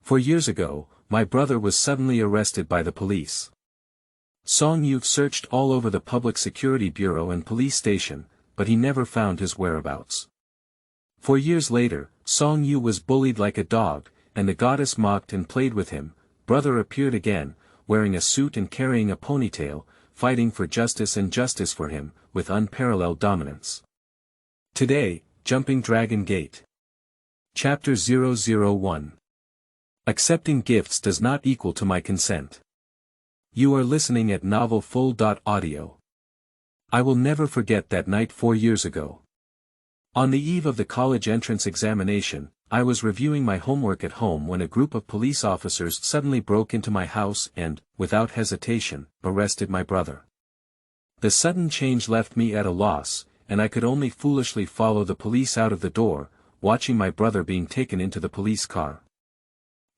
4 years ago, my brother was suddenly arrested by the police. Xiaoyu searched all over the Public Security Bureau and police station, but he never found his whereabouts. 4 years later, Xiaoyu was bullied like a dog, and the goddess mocked and played with him. Brother appeared again, wearing a suit and carrying a ponytail, fighting for justice and justice for him, with unparalleled dominance. Today, Jumping Dragon Gate. Chapter 001. Accepting gifts does not equal to my consent. You are listening at novelfull.audio. I will never forget that night 4 years ago. On the eve of the college entrance examination, I was reviewing my homework at home when a group of police officers suddenly broke into my house and, without hesitation, arrested my brother. The sudden change left me at a loss, and I could only foolishly follow the police out of the door, watching my brother being taken into the police car.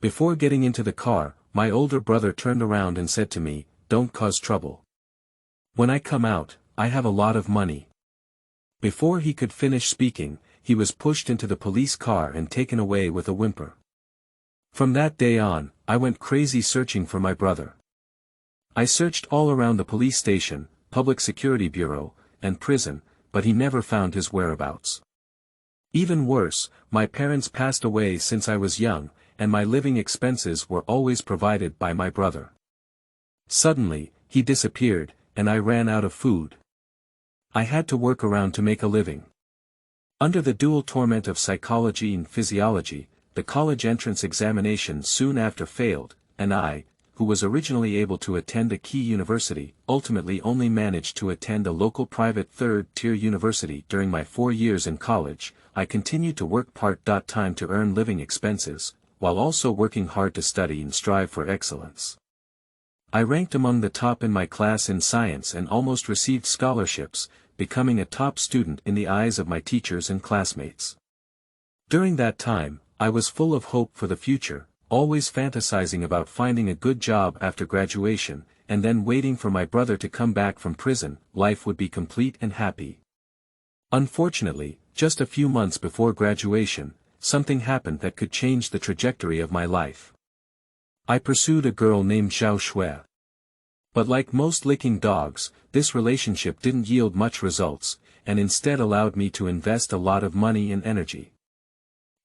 Before getting into the car, my older brother turned around and said to me, "Don't cause trouble. When I come out, I have a lot of money." Before he could finish speaking, he was pushed into the police car and taken away with a whimper. From that day on, I went crazy searching for my brother. I searched all around the police station, Public Security Bureau, and prison, but he never found his whereabouts. Even worse, my parents passed away since I was young, and my living expenses were always provided by my brother. Suddenly, he disappeared, and I ran out of food. I had to work around to make a living. Under the dual torment of psychology and physiology, the college entrance examination soon after failed, and I, who was originally able to attend a key university, ultimately only managed to attend a local private third-tier university during my 4 years in college. I continued to work part-time to earn living expenses, while also working hard to study and strive for excellence. I ranked among the top in my class in science and almost received scholarships, becoming a top student in the eyes of my teachers and classmates. During that time, I was full of hope for the future, always fantasizing about finding a good job after graduation, and then waiting for my brother to come back from prison. Life would be complete and happy. Unfortunately, just a few months before graduation, something happened that could change the trajectory of my life. I pursued a girl named Xiaoyu. But like most licking dogs, this relationship didn't yield much results, and instead allowed me to invest a lot of money and energy.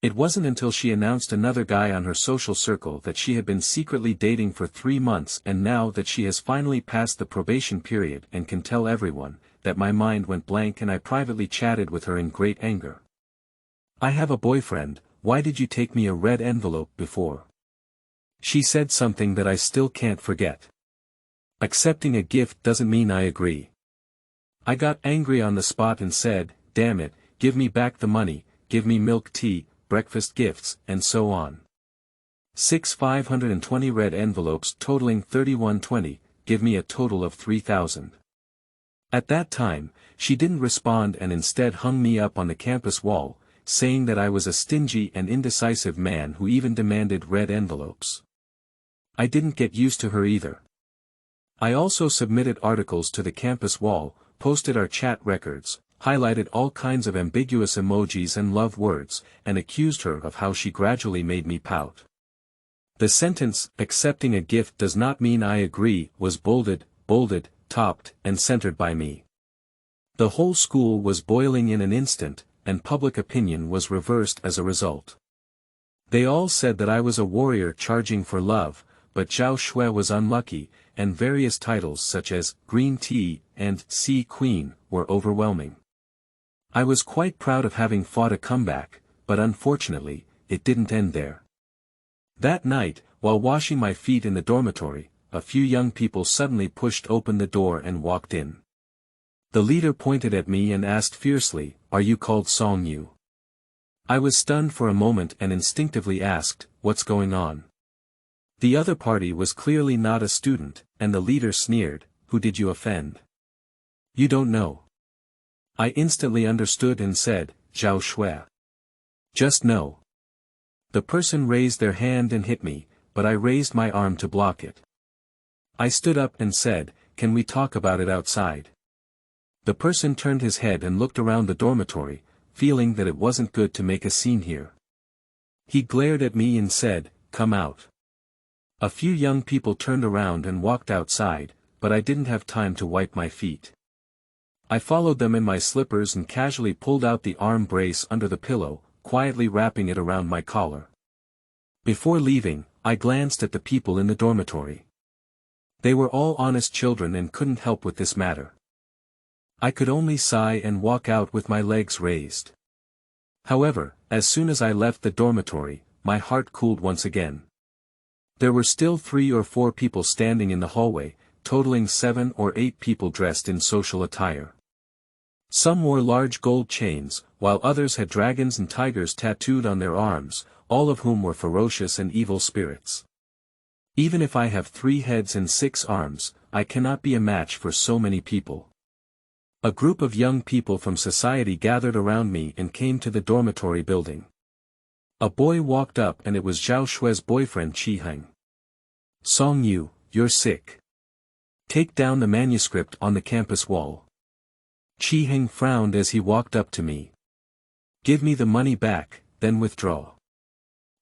It wasn't until she announced another guy on her social circle that she had been secretly dating for 3 months, and now that she has finally passed the probation period and can tell everyone, that my mind went blank and I privately chatted with her in great anger. "I have a boyfriend, why did you take me a red envelope before?" She said something that I still can't forget. Accepting a gift doesn't mean I agree. I got angry on the spot and said, "Damn it, give me back the money, give me milk tea, breakfast gifts, and so on. 520 red envelopes totaling 3120, give me a total of 3,000. At that time, she didn't respond and instead hung me up on the campus wall, saying that I was a stingy and indecisive man who even demanded red envelopes. I didn't get used to her either. I also submitted articles to the campus wall, posted our chat records, highlighted all kinds of ambiguous emojis and love words, and accused her of how she gradually made me pout. The sentence, "accepting a gift does not mean I agree," was bolded, topped, and centered by me. The whole school was boiling in an instant, and public opinion was reversed as a result. They all said that I was a warrior charging for love, but Xiaoyu was unlucky, and various titles such as Green Tea and Sea Queen were overwhelming. I was quite proud of having fought a comeback, but unfortunately, it didn't end there. That night, while washing my feet in the dormitory, a few young people suddenly pushed open the door and walked in. The leader pointed at me and asked fiercely, "Are you called Xiaoyu?" I was stunned for a moment and instinctively asked, "What's going on?" The other party was clearly not a student, and the leader sneered, "Who did you offend?" "You don't know." I instantly understood and said, "Xiaoyu." "Just no." The person raised their hand and hit me, but I raised my arm to block it. I stood up and said, "Can we talk about it outside?" The person turned his head and looked around the dormitory, feeling that it wasn't good to make a scene here. He glared at me and said, come out. A few young people turned around and walked outside, but I didn't have time to wipe my feet. I followed them in my slippers and casually pulled out the arm brace under the pillow, quietly wrapping it around my collar. Before leaving, I glanced at the people in the dormitory. They were all honest children and couldn't help with this matter. I could only sigh and walk out with my legs raised. However, as soon as I left the dormitory, my heart cooled once again. There were still 3 or 4 people standing in the hallway, totaling 7 or 8 people dressed in social attire. Some wore large gold chains, while others had dragons and tigers tattooed on their arms, all of whom were ferocious and evil spirits. Even if I have 3 heads and 6 arms, I cannot be a match for so many people. A group of young people from society gathered around me and came to the dormitory building. A boy walked up and it was Zhao Shui's boyfriend Heng. "Xiaoyu, you're sick. Take down the manuscript on the campus wall." Heng frowned as he walked up to me. "Give me the money back, then withdraw."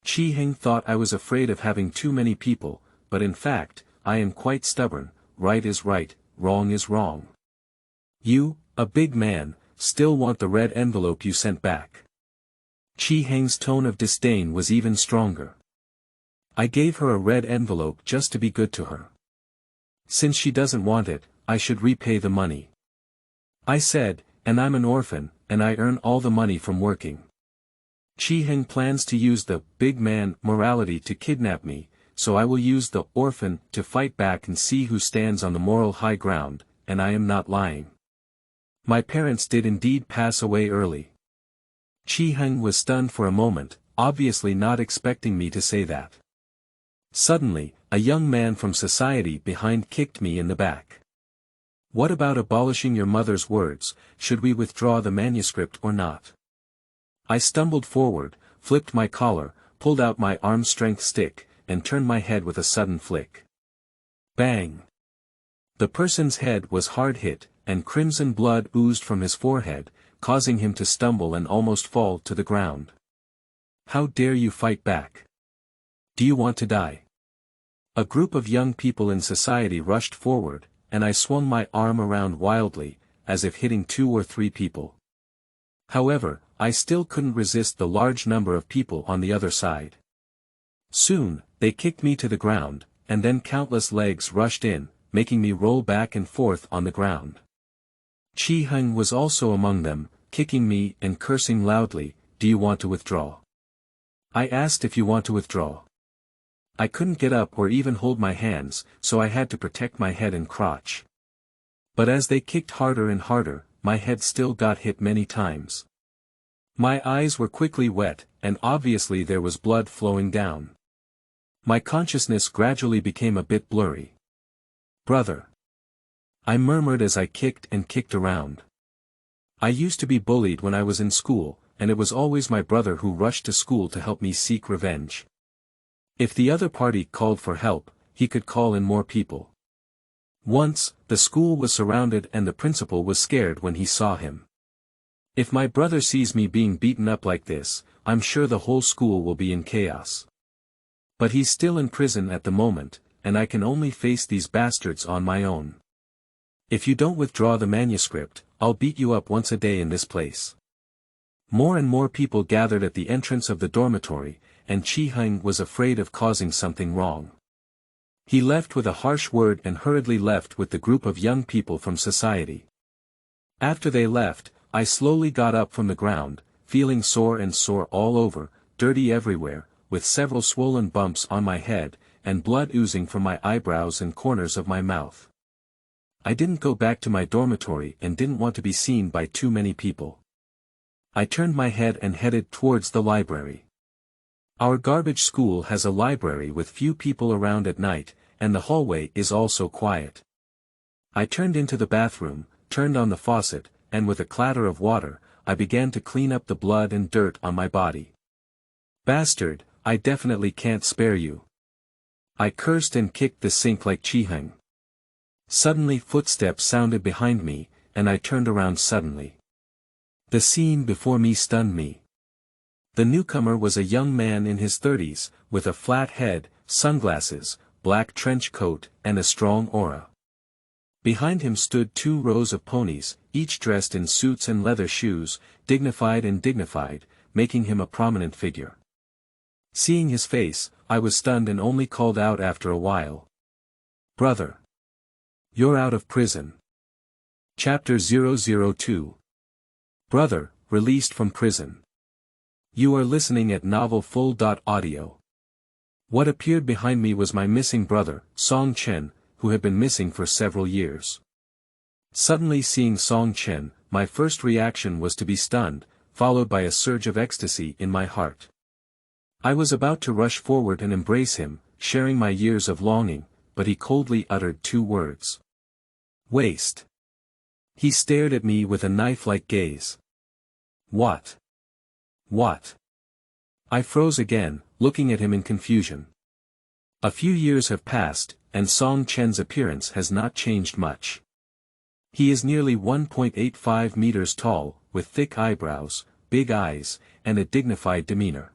Heng thought I was afraid of having too many people, but in fact, I am quite stubborn. Right is right, wrong is wrong. "You, a big man, still want the red envelope you sent back." Heng's tone of disdain was even stronger. "I gave her a red envelope just to be good to her. Since she doesn't want it, I should repay the money," I said, "and I'm an orphan, and I earn all the money from working. Heng plans to use the big man morality to kidnap me, so I will use the orphan to fight back and see who stands on the moral high ground, and I am not lying. My parents did indeed pass away early." Heng was stunned for a moment, obviously not expecting me to say that. Suddenly, a young man from society behind kicked me in the back. "What about abolishing your mother's words? Should we withdraw the manuscript or not?" I stumbled forward, flipped my collar, pulled out my arm-strength stick, and turned my head with a sudden flick. Bang! The person's head was hard hit, and crimson blood oozed from his forehead, causing him to stumble and almost fall to the ground. "How dare you fight back? Do you want to die?" A group of young people in society rushed forward, and I swung my arm around wildly, as if hitting 2 or 3 people. However, I still couldn't resist the large number of people on the other side. Soon, they kicked me to the ground, and then countless legs rushed in, making me roll back and forth on the ground. Heng was also among them, kicking me and cursing loudly. "Do you want to withdraw?" I asked if you want to withdraw. I couldn't get up or even hold my hands, so I had to protect my head and crotch. But as they kicked harder and harder, my head still got hit many times. My eyes were quickly wet, and obviously there was blood flowing down. My consciousness gradually became a bit blurry. "Brother," I murmured as I kicked and kicked around. I used to be bullied when I was in school, and it was always my brother who rushed to school to help me seek revenge. If the other party called for help, he could call in more people. Once, the school was surrounded and the principal was scared when he saw him. If my brother sees me being beaten up like this, I'm sure the whole school will be in chaos. But he's still in prison at the moment, and I can only face these bastards on my own. If you don't withdraw the manuscript, I'll beat you up once a day in this place." More and more people gathered at the entrance of the dormitory, and Heng was afraid of causing something wrong. He left with a harsh word and hurriedly left with the group of young people from society. After they left, I slowly got up from the ground, feeling sore all over, dirty everywhere, with several swollen bumps on my head, and blood oozing from my eyebrows and corners of my mouth. I didn't go back to my dormitory and didn't want to be seen by too many people. I turned my head and headed towards the library. Our garbage school has a library with few people around at night, and the hallway is also quiet. I turned into the bathroom, turned on the faucet, and with a clatter of water, I began to clean up the blood and dirt on my body. "Bastard, I definitely can't spare you." I cursed and kicked the sink like Heng. Suddenly footsteps sounded behind me, and I turned around suddenly. The scene before me stunned me. The newcomer was a young man in his 30s, with a flat head, sunglasses, black trench coat, and a strong aura. Behind him stood 2 rows of ponies, each dressed in suits and leather shoes, dignified, making him a prominent figure. Seeing his face, I was stunned and only called out after a while. "Brother! You're out of prison." Chapter 002. Brother, released from prison. You are listening at novelfull.audio. What appeared behind me was my missing brother, Song Chen, who had been missing for several years. Suddenly seeing Song Chen, my first reaction was to be stunned, followed by a surge of ecstasy in my heart. I was about to rush forward and embrace him, sharing my years of longing, but he coldly uttered 2 words. "Waste." He stared at me with a knife-like gaze. What? What? I froze again, looking at him in confusion. A few years have passed, and Song Chen's appearance has not changed much. He is nearly 1.85 meters tall, with thick eyebrows, big eyes, and a dignified demeanor.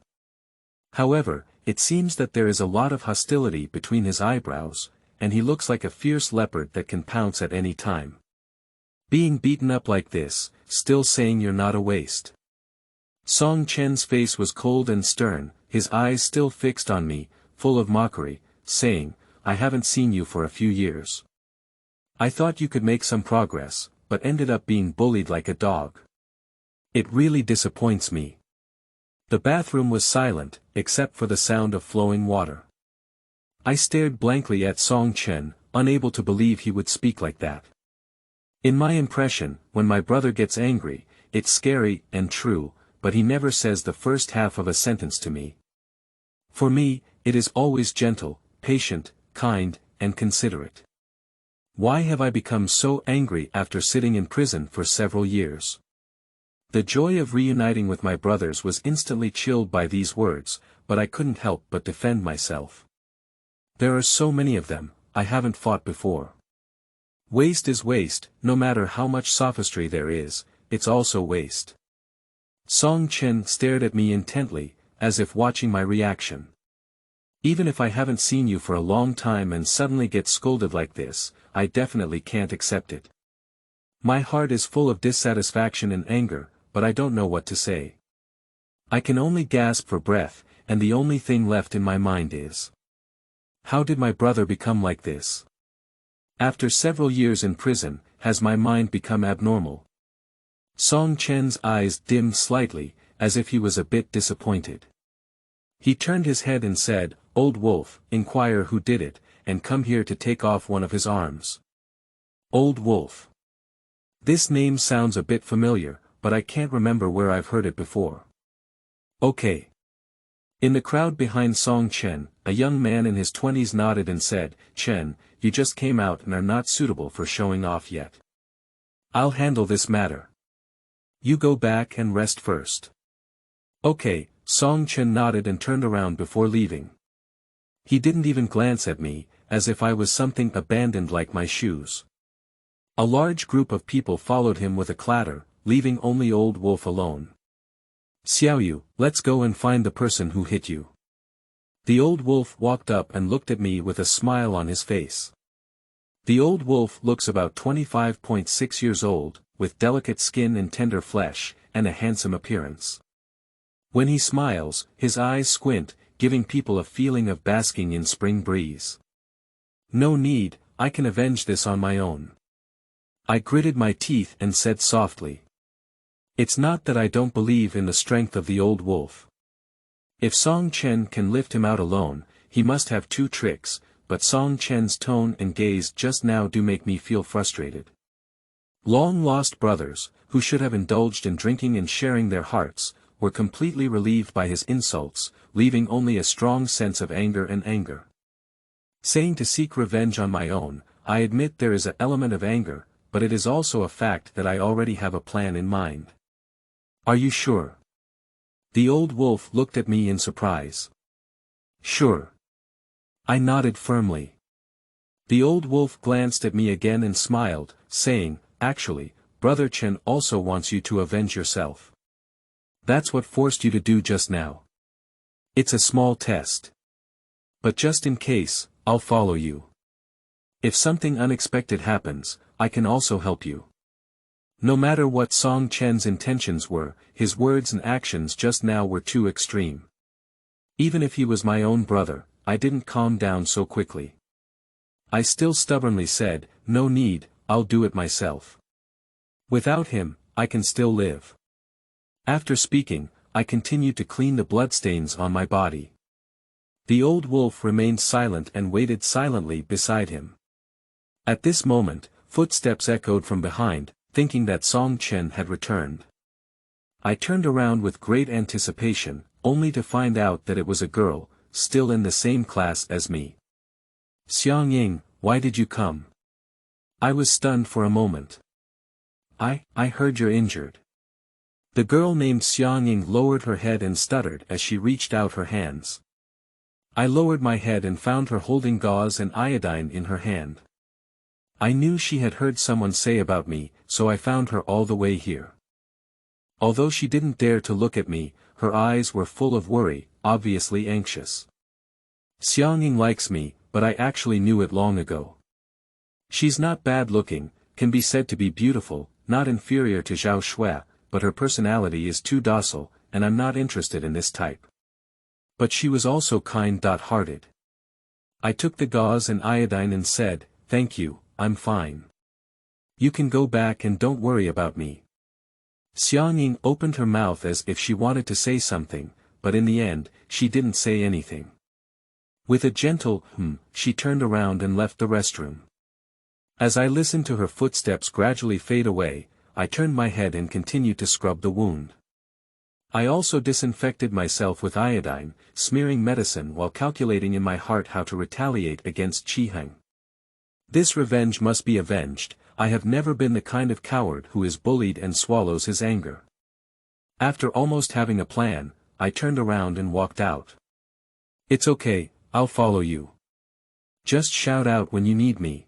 However, it seems that there is a lot of hostility between his eyebrows, and he looks like a fierce leopard that can pounce at any time. Being beaten up like this, still saying you're not a waste. Song Chen's face was cold and stern, his eyes still fixed on me, full of mockery, saying, "I haven't seen you for a few years. I thought you could make some progress, but ended up being bullied like a dog. It really disappoints me." The bathroom was silent, except for the sound of flowing water. I stared blankly at Song Chen, unable to believe he would speak like that. In my impression, when my brother gets angry, it's scary and true, but he never says the first half of a sentence to me. For me, it is always gentle, patient, kind, and considerate. Why have I become so angry after sitting in prison for several years? The joy of reuniting with my brothers was instantly chilled by these words, but I couldn't help but defend myself. There are so many of them, I haven't fought before. Waste is waste, no matter how much sophistry there is, it's also waste. Song Chen stared at me intently, as if watching my reaction. Even if I haven't seen you for a long time and suddenly get scolded like this, I definitely can't accept it. My heart is full of dissatisfaction and anger, but I don't know what to say. I can only gasp for breath, and the only thing left in my mind is, how did my brother become like this? After several years in prison, has my mind become abnormal? Song Chen's eyes dimmed slightly, as if he was a bit disappointed. He turned his head and said, "Old Wolf, inquire who did it, and come here to take off one of his arms." Old Wolf. This name sounds a bit familiar, but I can't remember where I've heard it before. Okay. In the crowd behind Song Chen, a young man in his 20s nodded and said, "Chen, you just came out and are not suitable for showing off yet. I'll handle this matter. You go back and rest first." Okay, Song Chen nodded and turned around before leaving. He didn't even glance at me, as if I was something abandoned like my shoes. A large group of people followed him with a clatter, leaving only Old Wolf alone. "Xiaoyu, let's go and find the person who hit you." The Old Wolf walked up and looked at me with a smile on his face. The Old Wolf looks about 25.6 years old, with delicate skin and tender flesh, and a handsome appearance. When he smiles, his eyes squint, giving people a feeling of basking in spring breeze. "No need, I can avenge this on my own." I gritted my teeth and said softly. It's not that I don't believe in the strength of the Old Wolf. If Song Chen can lift him out alone, he must have 2 tricks, but Song Chen's tone and gaze just now do make me feel frustrated. Long-lost brothers, who should have indulged in drinking and sharing their hearts, were completely relieved by his insults, leaving only a strong sense of anger. Saying to seek revenge on my own, I admit there is an element of anger, but it is also a fact that I already have a plan in mind. Are you sure? The Old Wolf looked at me in surprise. Sure. I nodded firmly. The Old Wolf glanced at me again and smiled, saying, "Actually, Brother Chen also wants you to avenge yourself." That's what forced you to do just now. It's a small test. But just in case, I'll follow you. If something unexpected happens, I can also help you. No matter what Song Chen's intentions were, his words and actions just now were too extreme. Even if he was my own brother, I didn't calm down so quickly. I still stubbornly said, "No need, I'll do it myself. Without him, I can still live." After speaking, I continued to clean the bloodstains on my body. The old wolf remained silent and waited silently beside him. At this moment, footsteps echoed from behind, thinking that Song Chen had returned. I turned around with great anticipation, only to find out that it was a girl, still in the same class as me. "Xiaoyu, why did you come?" I was stunned for a moment. I heard you're injured." The girl named Xiaoyu lowered her head and stuttered as she reached out her hands. I lowered my head and found her holding gauze and iodine in her hand. I knew she had heard someone say about me, so I found her all the way here. Although she didn't dare to look at me, her eyes were full of worry, obviously anxious. "Xiaoyu likes me, but I actually knew it long ago. She's not bad looking, can be said to be beautiful, not inferior to Zhao Shui, but her personality is too docile, and I'm not interested in this type. But she was also kind-hearted. I took the gauze and iodine and said, "Thank you, I'm fine. You can go back and don't worry about me." Xiaoyu opened her mouth as if she wanted to say something, but in the end, she didn't say anything. With a gentle she turned around and left the restroom. As I listened to her footsteps gradually fade away, I turned my head and continued to scrub the wound. I also disinfected myself with iodine, smearing medicine while calculating in my heart how to retaliate against Heng. This revenge must be avenged. I have never been the kind of coward who is bullied and swallows his anger. After almost having a plan, I turned around and walked out. "It's okay, I'll follow you. Just shout out when you need me."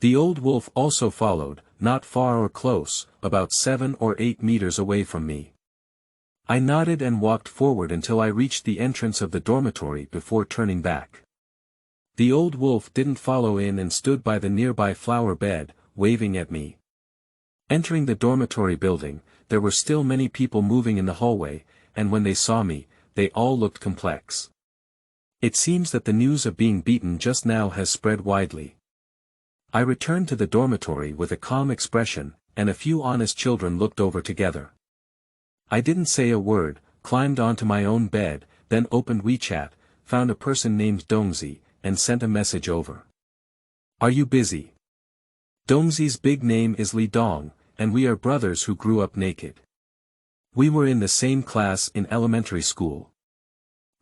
The old wolf also followed, not far or close, about 7 or 8 meters away from me. I nodded and walked forward until I reached the entrance of the dormitory before turning back. The old wolf didn't follow in and stood by the nearby flower bed, waving at me. Entering the dormitory building, there were still many people moving in the hallway, and when they saw me, they all looked complex. It seems that the news of being beaten just now has spread widely. I returned to the dormitory with a calm expression, and a few honest children looked over together. I didn't say a word, climbed onto my own bed, then opened WeChat, found a person named Dongzi, and sent a message over. "Are you busy?" Dongzi's big name is Li Dong, and we are brothers who grew up naked. We were in the same class in elementary school.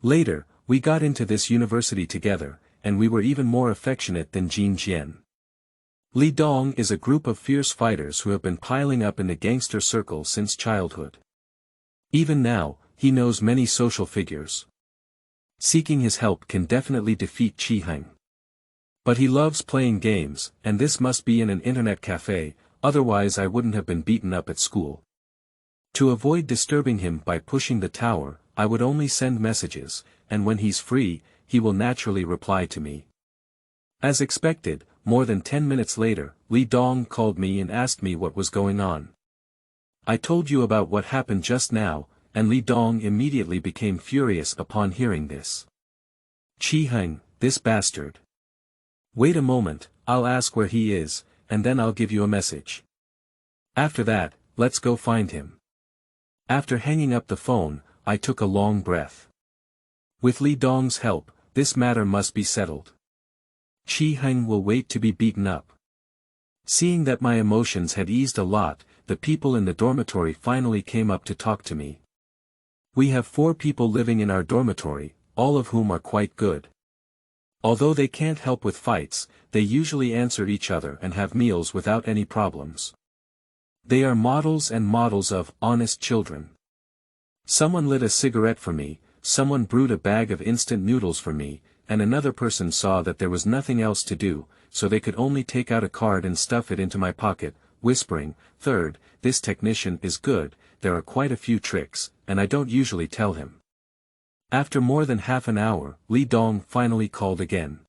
Later, we got into this university together, and we were even more affectionate than Jin Jian. Li Dong is a group of fierce fighters who have been piling up in the gangster circle since childhood. Even now, he knows many social figures. Seeking his help can definitely defeat Heng. But he loves playing games, and this must be in an internet cafe, otherwise I wouldn't have been beaten up at school. To avoid disturbing him by pushing the tower, I would only send messages, and when he's free, he will naturally reply to me. As expected, more than 10 minutes later, Li Dong called me and asked me what was going on. I told you about what happened just now, and Li Dong immediately became furious upon hearing this. "Heng, this bastard. Wait a moment, I'll ask where he is, and then I'll give you a message. After that, let's go find him." After hanging up the phone, I took a long breath. With Li Dong's help, this matter must be settled. Heng will wait to be beaten up. Seeing that my emotions had eased a lot, the people in the dormitory finally came up to talk to me. We have 4 people living in our dormitory, all of whom are quite good. Although they can't help with fights, they usually answer each other and have meals without any problems. They are models and models of honest children. Someone lit a cigarette for me, someone brewed a bag of instant noodles for me, and another person saw that there was nothing else to do, so they could only take out a card and stuff it into my pocket, whispering, "Third, this technician is good, there are quite a few tricks, and I don't usually tell him. After more than half an hour, Li Dong finally called again.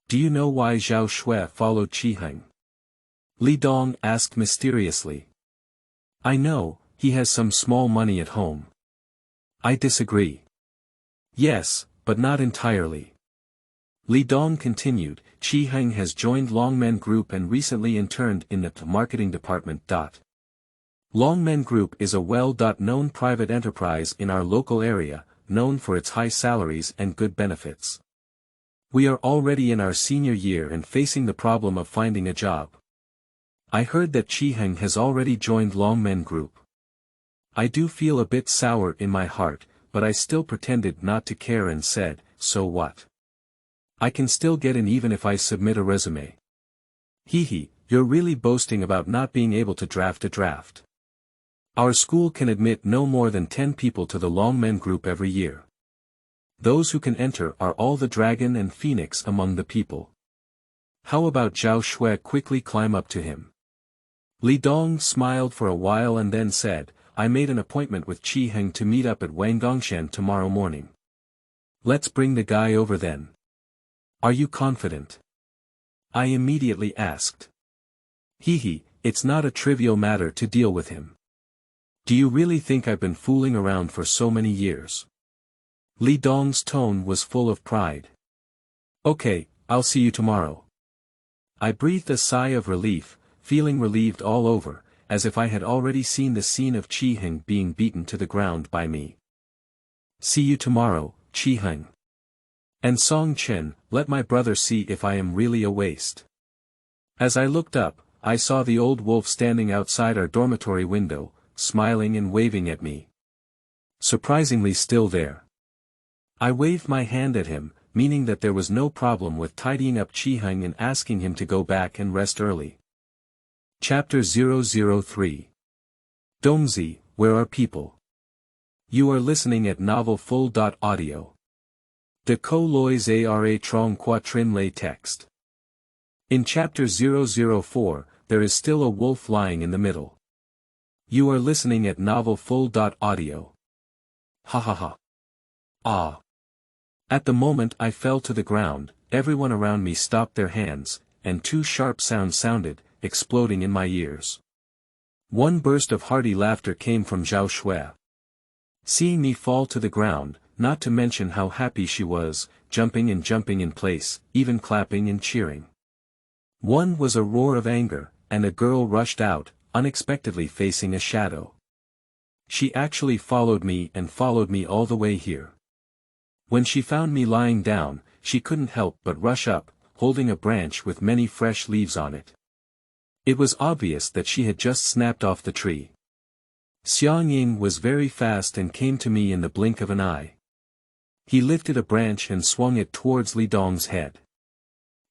Do you know why Zhao Shui followed Heng? Li Dong asked mysteriously. I know, he has some small money at home. I disagree. Yes, but not entirely. Li Dong continued, Heng has joined Longmen Group and recently interned in the marketing department. Longmen Group is a well-known private enterprise in our local area, known for its high salaries and good benefits. We are already in our senior year and facing the problem of finding a job. I heard that Heng has already joined Longmen Group. I do feel a bit sour in my heart, but I still pretended not to care and said, so what? I can still get in even if I submit a resume. You're really boasting about not being able to draft a draft. Our school can admit no more than 10 people to the Longmen Group every year. Those who can enter are all the dragon and phoenix among the people. How about Zhao Shui quickly climb up to him? Li Dong smiled for a while and then said, I made an appointment with Heng to meet up at Wangongshan tomorrow morning. Let's bring the guy over then. Are you confident? I immediately asked. It's not a trivial matter to deal with him. Do you really think I've been fooling around for so many years? Li Dong's tone was full of pride. Okay, I'll see you tomorrow. I breathed a sigh of relief, feeling relieved all over, as if I had already seen the scene of Heng being beaten to the ground by me. See you tomorrow, Heng. And Song Chen, let my brother see if I am really a waste. As I looked up, I saw the old wolf standing outside our dormitory window, smiling and waving at me. Surprisingly still there. I waved my hand at him, meaning that there was no problem with tidying up Heng and asking him to go back and rest early. Chapter 003. Dongzi, Where Are People? You are listening at Novel Full.audio. De co lois ara trong quatrin lay text. In Chapter 004, there is still a wolf lying in the middle. You are listening at Novel Full.audio. Ha ha ha. Ah. At the moment I fell to the ground, everyone around me stopped their hands, and two sharp sounds sounded, exploding in my ears. One burst of hearty laughter came from Zhao Shui. Seeing me fall to the ground, not to mention how happy she was, jumping in place, even clapping and cheering. One was a roar of anger, and a girl rushed out, unexpectedly facing a shadow. She actually followed me all the way here. When she found me lying down, she couldn't help but rush up, holding a branch with many fresh leaves on it. It was obvious that she had just snapped off the tree. Xiaoyu was very fast and came to me in the blink of an eye. He lifted a branch and swung it towards Li Dong's head.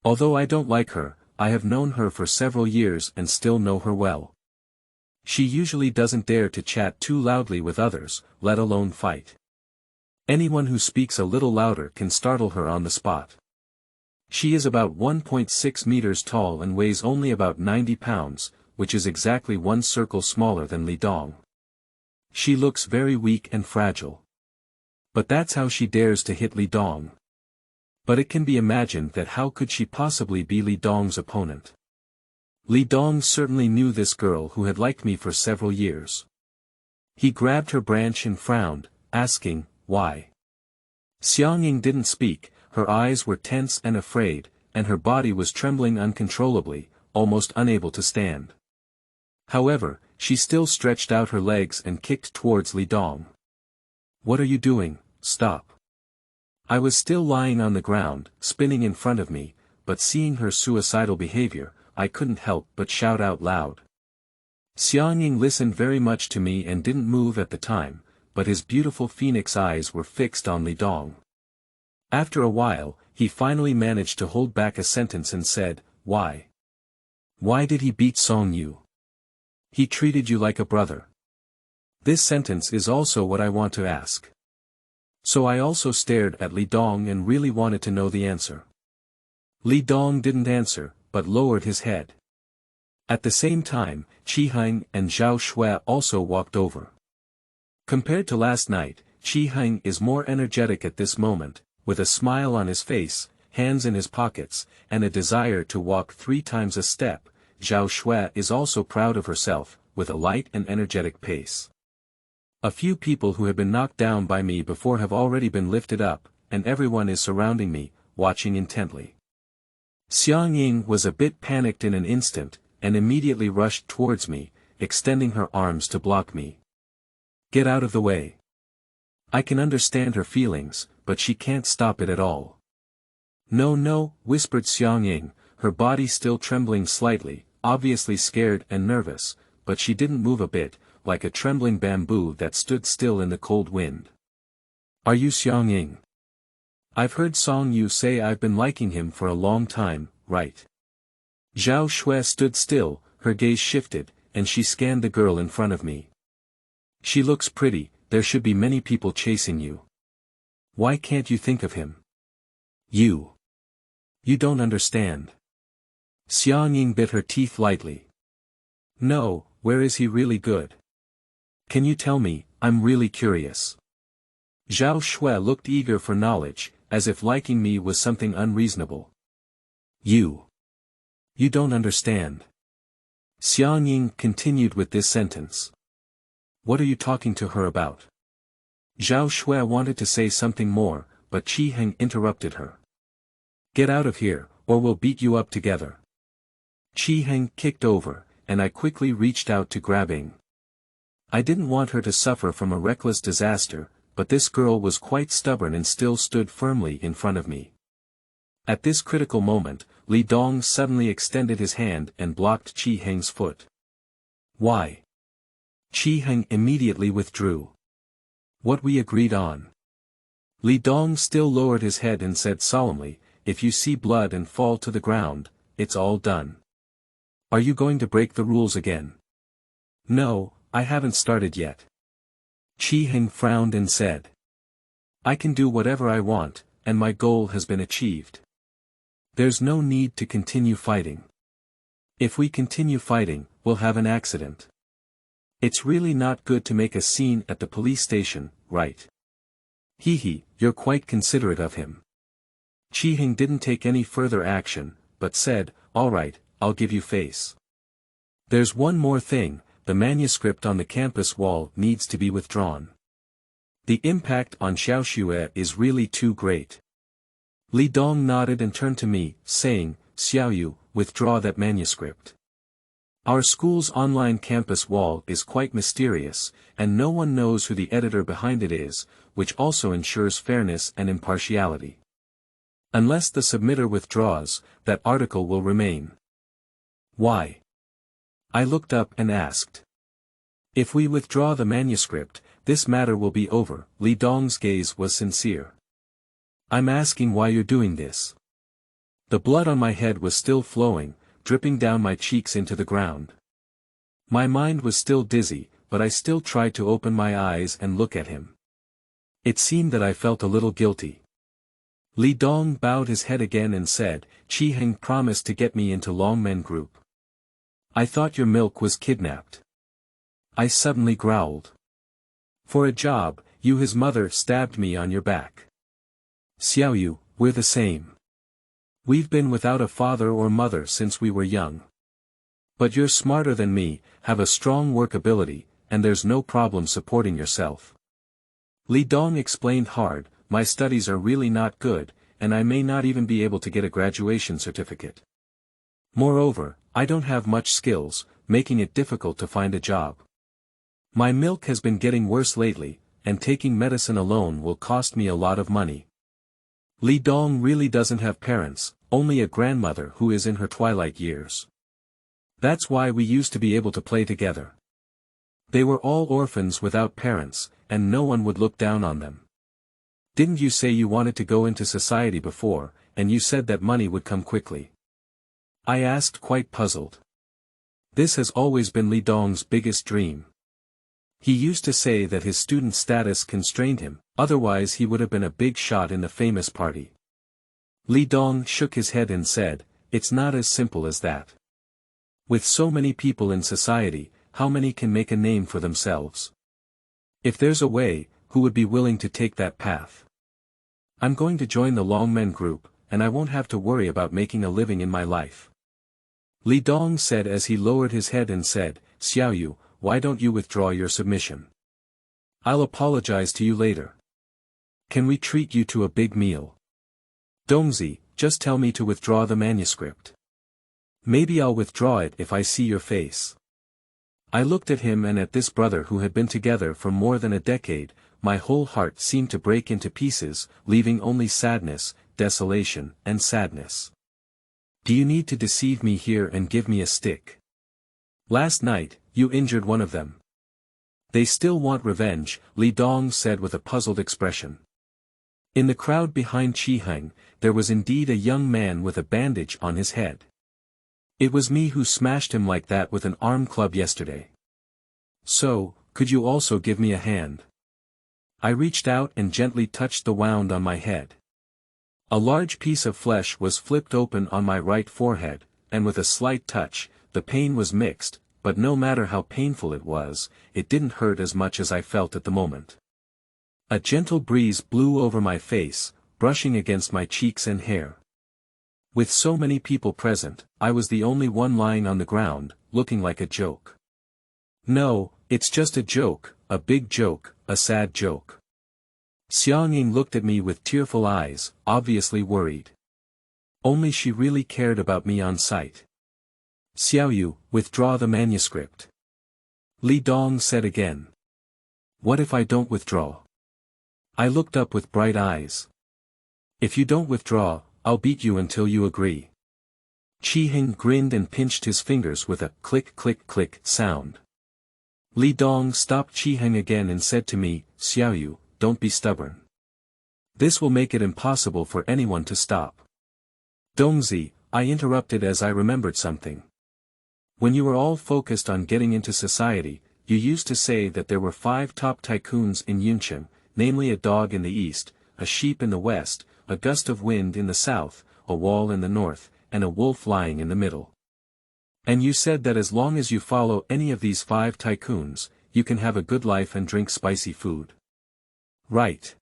Although I don't like her, I have known her for several years and still know her well. She usually doesn't dare to chat too loudly with others, let alone fight. Anyone who speaks a little louder can startle her on the spot. She is about 1.6 meters tall and weighs only about 90 pounds, which is exactly one circle smaller than Li Dong. She looks very weak and fragile. But that's how she dares to hit Li Dong. But it can be imagined that how could she possibly be Li Dong's opponent? Li Dong certainly knew this girl who had liked me for several years. He grabbed her branch and frowned, asking, why? Xiaoyu didn't speak, her eyes were tense and afraid, and her body was trembling uncontrollably, almost unable to stand. However, she still stretched out her legs and kicked towards Li Dong. What are you doing? Stop. I was still lying on the ground, spinning in front of me, but seeing her suicidal behavior, I couldn't help but shout out loud. Xiaoyu listened very much to me and didn't move at the time, but his beautiful phoenix eyes were fixed on Li Dong. After a while, he finally managed to hold back a sentence and said, why? Why did he beat Xiaoyu? He treated you like a brother. This sentence is also what I want to ask. So I also stared at Li Dong and really wanted to know the answer. Li Dong didn't answer, but lowered his head. At the same time, Heng and Zhao Shui also walked over. Compared to last night, Heng is more energetic at this moment, with a smile on his face, hands in his pockets, and a desire to walk 3 times a step. Zhao Shui is also proud of herself, with a light and energetic pace. A few people who have been knocked down by me before have already been lifted up, and everyone is surrounding me, watching intently. Xiaoyu was a bit panicked in an instant, and immediately rushed towards me, extending her arms to block me. Get out of the way. I can understand her feelings, but she can't stop it at all. No, no, whispered Xiaoyu, her body still trembling slightly, obviously scared and nervous, but she didn't move a bit, like a trembling bamboo that stood still in the cold wind. Are you Xiaoyu? I've heard Song Yu say I've been liking him for a long time, right? Zhao Shui stood still, her gaze shifted, and she scanned the girl in front of me. She looks pretty, there should be many people chasing you. Why can't you think of him? You don't understand. Xiaoyu bit her teeth lightly. No, where is he really good? Can you tell me, I'm really curious. Zhao Shui looked eager for knowledge, as if liking me was something unreasonable. You don't understand. Xiaoyu continued with this sentence. What are you talking to her about? Zhao Shui wanted to say something more, but Heng interrupted her. Get out of here, or we'll beat you up together. Heng kicked over, and I quickly reached out to grab Heng. I didn't want her to suffer from a reckless disaster, but this girl was quite stubborn and still stood firmly in front of me. At this critical moment, Li Dong suddenly extended his hand and blocked Heng's foot. Why? Heng immediately withdrew. What we agreed on. Li Dong still lowered his head and said solemnly, if you see blood and fall to the ground, it's all done. Are you going to break the rules again? No, I haven't started yet. Heng frowned and said. I can do whatever I want, and my goal has been achieved. There's no need to continue fighting. If we continue fighting, we'll have an accident. It's really not good to make a scene at the police station, right? You're quite considerate of him. Heng didn't take any further action, but said, all right, I'll give you face. There's one more thing, the manuscript on the campus wall needs to be withdrawn. The impact on Xiaoyu is really too great. Li Dong nodded and turned to me, saying, Xiaoyu, withdraw that manuscript. Our school's online campus wall is quite mysterious, and no one knows who the editor behind it is, which also ensures fairness and impartiality. Unless the submitter withdraws, that article will remain. Why? I looked up and asked. If we withdraw the manuscript, this matter will be over. Li Dong's gaze was sincere. I'm asking why you're doing this. The blood on my head was still flowing, dripping down my cheeks into the ground. My mind was still dizzy, but I still tried to open my eyes and look at him. It seemed that I felt a little guilty. Li Dong bowed his head again and said, Heng promised to get me into Longmen Group. I thought your milk was kidnapped. I suddenly growled. For a job, you his mother stabbed me on your back. Xiaoyu, we're the same. We've been without a father or mother since we were young. But you're smarter than me, have a strong work ability, and there's no problem supporting yourself. Li Dong explained hard, my studies are really not good, and I may not even be able to get a graduation certificate. Moreover, I don't have much skills, making it difficult to find a job. My milk has been getting worse lately, and taking medicine alone will cost me a lot of money. Li Dong really doesn't have parents, only a grandmother who is in her twilight years. That's why we used to be able to play together. They were all orphans without parents, and no one would look down on them. Didn't you say you wanted to go into society before, and you said that money would come quickly? I asked, quite puzzled. This has always been Li Dong's biggest dream. He used to say that his student status constrained him, otherwise he would have been a big shot in the famous party. Li Dong shook his head and said, it's not as simple as that. With so many people in society, how many can make a name for themselves? If there's a way, who would be willing to take that path? I'm going to join the Longmen group, and I won't have to worry about making a living in my life. Li Dong said as he lowered his head and said, Xiaoyu, why don't you withdraw your submission? I'll apologize to you later. Can we treat you to a big meal? Dongzi, just tell me to withdraw the manuscript. Maybe I'll withdraw it if I see your face. I looked at him and at this brother who had been together for more than a decade. My whole heart seemed to break into pieces, leaving only sadness, desolation, and sadness. Do you need to deceive me here and give me a stick? Last night, you injured one of them. They still want revenge, Li Dong said with a puzzled expression. In the crowd behind Heng, there was indeed a young man with a bandage on his head. It was me who smashed him like that with an arm club yesterday. So, could you also give me a hand? I reached out and gently touched the wound on my head. A large piece of flesh was flipped open on my right forehead, and with a slight touch, the pain was mixed, but no matter how painful it was, it didn't hurt as much as I felt at the moment. A gentle breeze blew over my face, brushing against my cheeks and hair. With so many people present, I was the only one lying on the ground, looking like a joke. No, it's just a joke, a big joke, a sad joke. Xiaoyu looked at me with tearful eyes, obviously worried. Only she really cared about me on sight. Xiaoyu, withdraw the manuscript. Li Dong said again. What if I don't withdraw? I looked up with bright eyes. If you don't withdraw, I'll beat you until you agree. Heng grinned and pinched his fingers with a click click click sound. Li Dong stopped Heng again and said to me, Xiaoyu, don't be stubborn. This will make it impossible for anyone to stop. Dongzi, I interrupted as I remembered something. When you were all focused on getting into society, you used to say that there were 5 top tycoons in Yuncheng, namely a dog in the east, a sheep in the west, a gust of wind in the south, a wall in the north, and a wolf lying in the middle. And you said that as long as you follow any of these 5 tycoons, you can have a good life and drink spicy food. Right.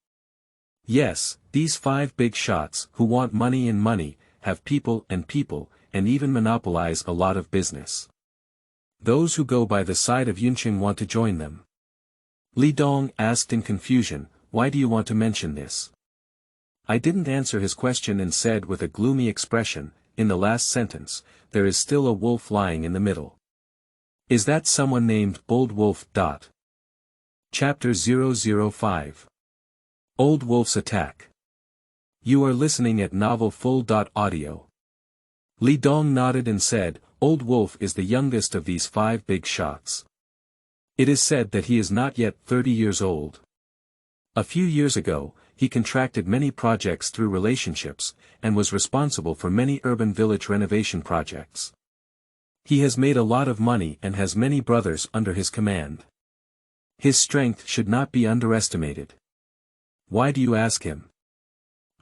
Yes, these 5 big shots who want money and money, have people, and even monopolize a lot of business. Those who go by the side of Yuncheng want to join them. Li Dong asked in confusion, why do you want to mention this? I didn't answer his question and said with a gloomy expression, in the last sentence, there is still a wolf lying in the middle. Is that someone named Bold Wolf? Chapter 005. Old Wolf's Attack. You are listening at novelfull.audio. Li Dong nodded and said, Old Wolf is the youngest of these 5 big shots. It is said that he is not yet 30 years old. A few years ago, he contracted many projects through relationships, and was responsible for many urban village renovation projects. He has made a lot of money and has many brothers under his command. His strength should not be underestimated. Why do you ask him?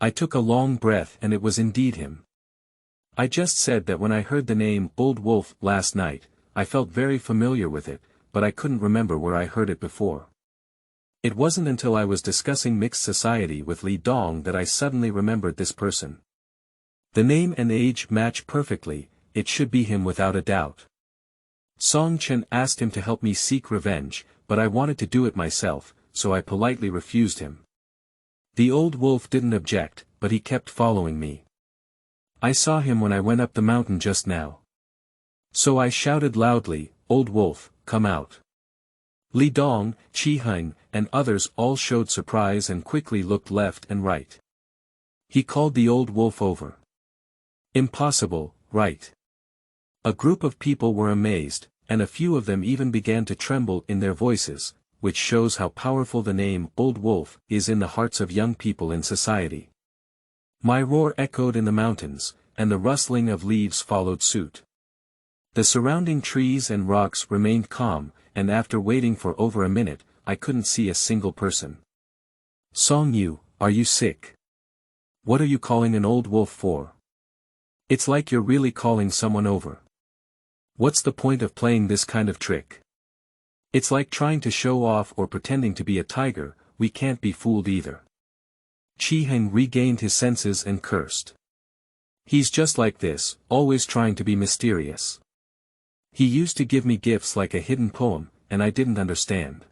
I took a long breath and it was indeed him. I just said that when I heard the name Old Wolf last night, I felt very familiar with it, but I couldn't remember where I heard it before. It wasn't until I was discussing mixed society with Li Dong that I suddenly remembered this person. The name and age match perfectly, it should be him without a doubt. Song Chen asked him to help me seek revenge, but I wanted to do it myself, so I politely refused him. The old wolf didn't object, but he kept following me. I saw him when I went up the mountain just now. So I shouted loudly, Old Wolf, come out. Li Dong, Heng, and others all showed surprise and quickly looked left and right. He called the old wolf over. Impossible, right? A group of people were amazed, and a few of them even began to tremble in their voices, which shows how powerful the name Old Wolf is in the hearts of young people in society. My roar echoed in the mountains, and the rustling of leaves followed suit. The surrounding trees and rocks remained calm, and after waiting for over a minute, I couldn't see a single person. Song Yu, are you sick? What are you calling an old wolf for? It's like you're really calling someone over. What's the point of playing this kind of trick? It's like trying to show off or pretending to be a tiger, we can't be fooled either. Heng regained his senses and cursed. He's just like this, always trying to be mysterious. He used to give me gifts like a hidden poem, and I didn't understand.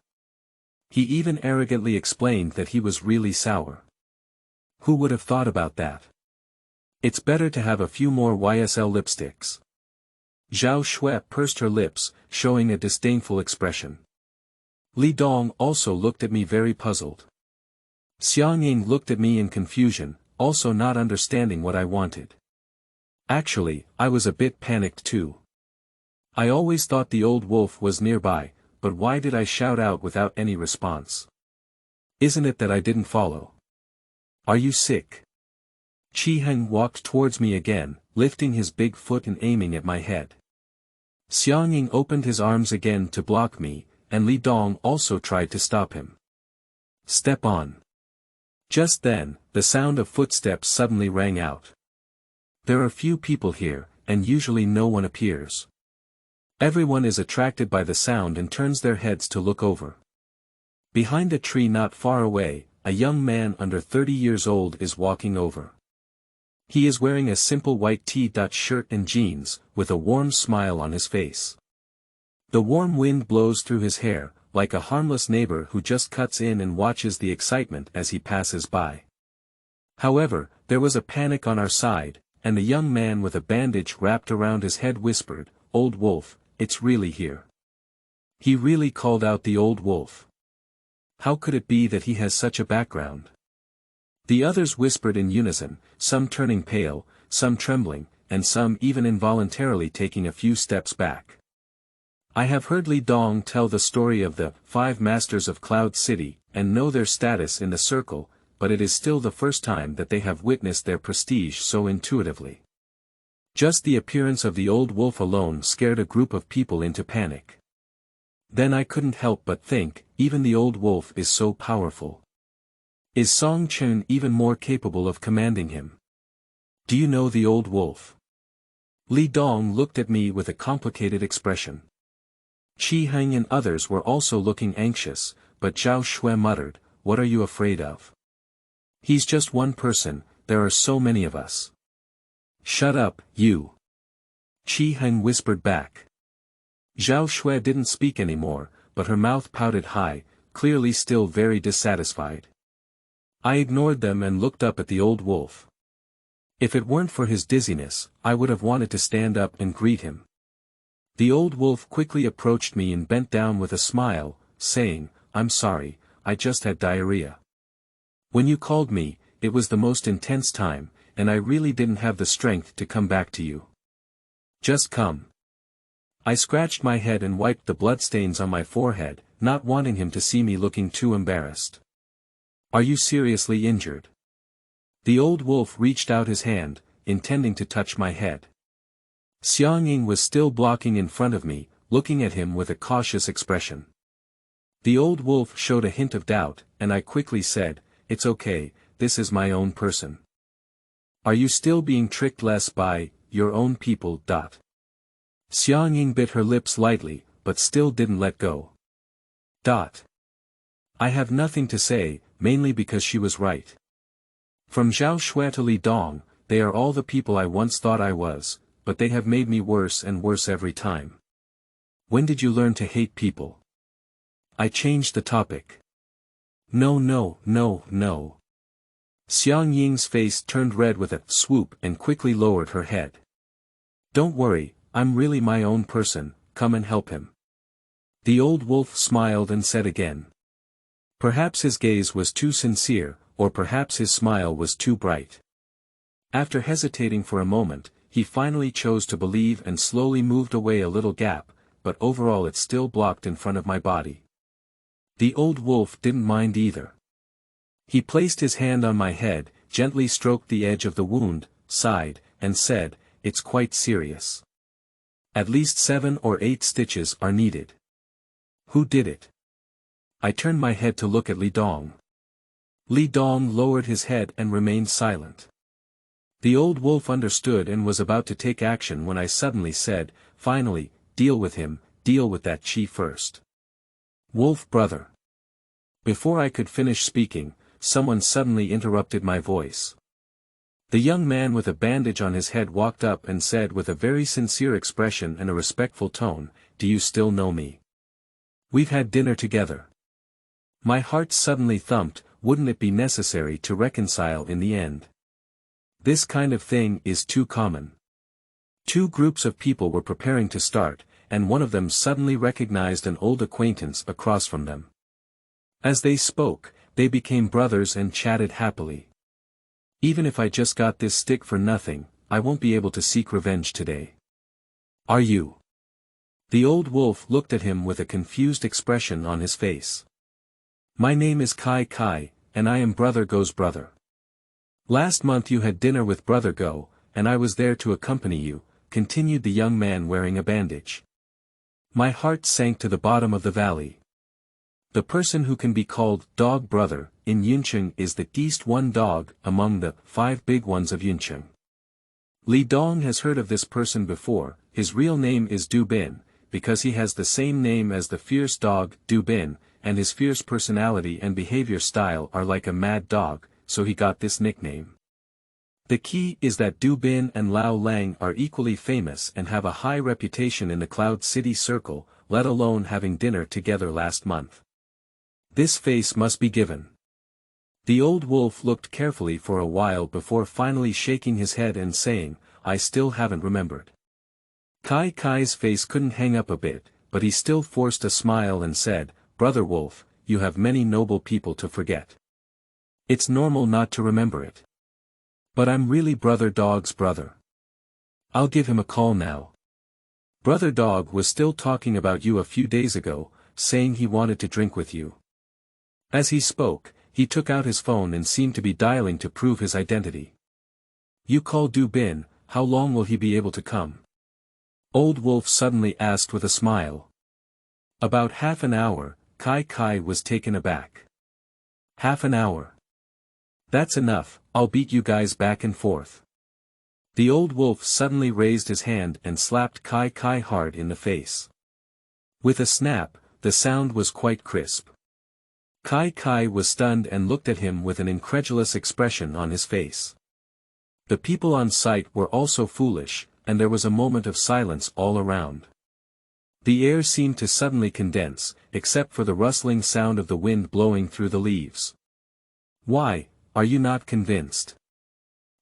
He even arrogantly explained that he was really sour. Who would have thought about that? It's better to have a few more YSL lipsticks. Zhao Shui pursed her lips, showing a disdainful expression. Li Dong also looked at me very puzzled. Xiaoyu looked at me in confusion, also not understanding what I wanted. Actually, I was a bit panicked too. I always thought the old wolf was nearby, but why did I shout out without any response? Isn't it that I didn't follow? Are you sick? Heng walked towards me again, lifting his big foot and aiming at my head. Xiaoyu opened his arms again to block me, and Li Dong also tried to stop him. Step on. Just then, the sound of footsteps suddenly rang out. There are few people here, and usually no one appears. Everyone is attracted by the sound and turns their heads to look over. Behind a tree not far away, a young man under 30 years old is walking over. He is wearing a simple white T-shirt and jeans, with a warm smile on his face. The warm wind blows through his hair, like a harmless neighbor who just cuts in and watches the excitement as he passes by. However, there was a panic on our side, and the young man with a bandage wrapped around his head whispered, "Old wolf, it's really here." He really called out the old wolf. How could it be that he has such a background? The others whispered in unison, some turning pale, some trembling, and some even involuntarily taking a few steps back. I have heard Li Dong tell the story of the 5 Masters of Cloud City, and know their status in the circle, but it is still the first time that they have witnessed their prestige so intuitively. Just the appearance of the old wolf alone scared a group of people into panic. Then I couldn't help but think, even the old wolf is so powerful. Is Song Chun even more capable of commanding him? Do you know the old wolf? Li Dong looked at me with a complicated expression. Heng and others were also looking anxious, but Zhao Shui muttered, "What are you afraid of? He's just one person, there are so many of us." "Shut up, you." Heng whispered back. Zhao Shui didn't speak anymore, but her mouth pouted high, clearly still very dissatisfied. I ignored them and looked up at the old wolf. If it weren't for his dizziness, I would have wanted to stand up and greet him. The old wolf quickly approached me and bent down with a smile, saying, "I'm sorry, I just had diarrhea. When you called me, it was the most intense time, and I really didn't have the strength to come back to you. Just come." I scratched my head and wiped the bloodstains on my forehead, not wanting him to see me looking too embarrassed. "Are you seriously injured?" The old wolf reached out his hand, intending to touch my head. Xiaoyu was still blocking in front of me, looking at him with a cautious expression. The old wolf showed a hint of doubt, and I quickly said, "It's okay, this is my own person." "Are you still being tricked less by your own people?" Xiaoyu bit her lips lightly, but still didn't let go. I have nothing to say, mainly because she was right. From Zhao Shui to Li Dong, they are all the people I once thought I was, but they have made me worse and worse every time. When did you learn to hate people? I changed the topic. No. Xiaoyu's face turned red with a swoop and quickly lowered her head. "Don't worry, I'm really my own person, come and help him." The old wolf smiled and said again. Perhaps his gaze was too sincere, or perhaps his smile was too bright. After hesitating for a moment, he finally chose to believe and slowly moved away a little gap, but overall it still blocked in front of my body. The old wolf didn't mind either. He placed his hand on my head, gently stroked the edge of the wound, sighed, and said, "It's quite serious. At least 7 or 8 stitches are needed." "Who did it?" I turned my head to look at Li Dong. Li Dong lowered his head and remained silent. The old wolf understood and was about to take action when I suddenly said, "Finally, deal with him, deal with that Qi first. Wolf brother. Before I could finish speaking, someone suddenly interrupted my voice. The young man with a bandage on his head walked up and said with a very sincere expression and a respectful tone, "Do you still know me? We've had dinner together." My heart suddenly thumped. Wouldn't it be necessary to reconcile in the end? This kind of thing is too common. Two groups of people were preparing to start, and one of them suddenly recognized an old acquaintance across from them. As they spoke, they became brothers and chatted happily. Even if I just got this stick for nothing, I won't be able to seek revenge today. Are you? The old wolf looked at him with a confused expression on his face. My name is Kai Kai, and I am Brother Go's brother. Last month you had dinner with Brother Go, and I was there to accompany you, continued the young man wearing a bandage. My heart sank to the bottom of the valley. The person who can be called dog brother in Yuncheng is the least one dog among the 5 big ones of Yuncheng. Li Dong has heard of this person before. His real name is Du Bin, because he has the same name as the fierce dog Du Bin, and his fierce personality and behavior style are like a mad dog, so he got this nickname. The key is that Du Bin and Lao Lang are equally famous and have a high reputation in the Cloud City circle, let alone having dinner together last month. This face must be given. The old wolf looked carefully for a while before finally shaking his head and saying, "I still haven't remembered." Kai Kai's face couldn't hang up a bit, but he still forced a smile and said, "Brother Wolf, you have many noble people to forget. It's normal not to remember it. But I'm really Brother Dog's brother. I'll give him a call now. Brother Dog was still talking about you a few days ago, saying he wanted to drink with you." As he spoke, he took out his phone and seemed to be dialing to prove his identity. "You call Du Bin, how long will he be able to come?" Old Wolf suddenly asked with a smile. "About half an hour," Kai Kai was taken aback. "Half an hour? That's enough, I'll beat you guys back and forth." The old wolf suddenly raised his hand and slapped Kai Kai hard in the face. With a snap, the sound was quite crisp. Kai Kai was stunned and looked at him with an incredulous expression on his face. The people on site were also foolish, and there was a moment of silence all around. The air seemed to suddenly condense, except for the rustling sound of the wind blowing through the leaves. "Why, are you not convinced?"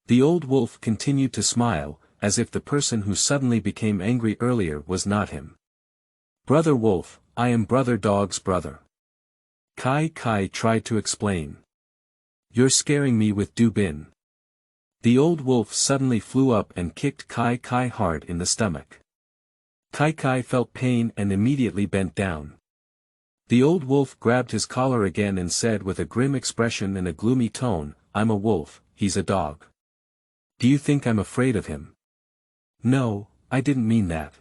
The old wolf continued to smile, as if the person who suddenly became angry earlier was not him. "Brother Wolf, I am Brother Dog's brother." Kai Kai tried to explain. "You're scaring me with Du Bin." The old wolf suddenly flew up and kicked Kai Kai hard in the stomach. Kai Kai felt pain and immediately bent down. The old wolf grabbed his collar again and said with a grim expression and a gloomy tone, "I'm a wolf, he's a dog. Do you think I'm afraid of him?" "No, I didn't mean that."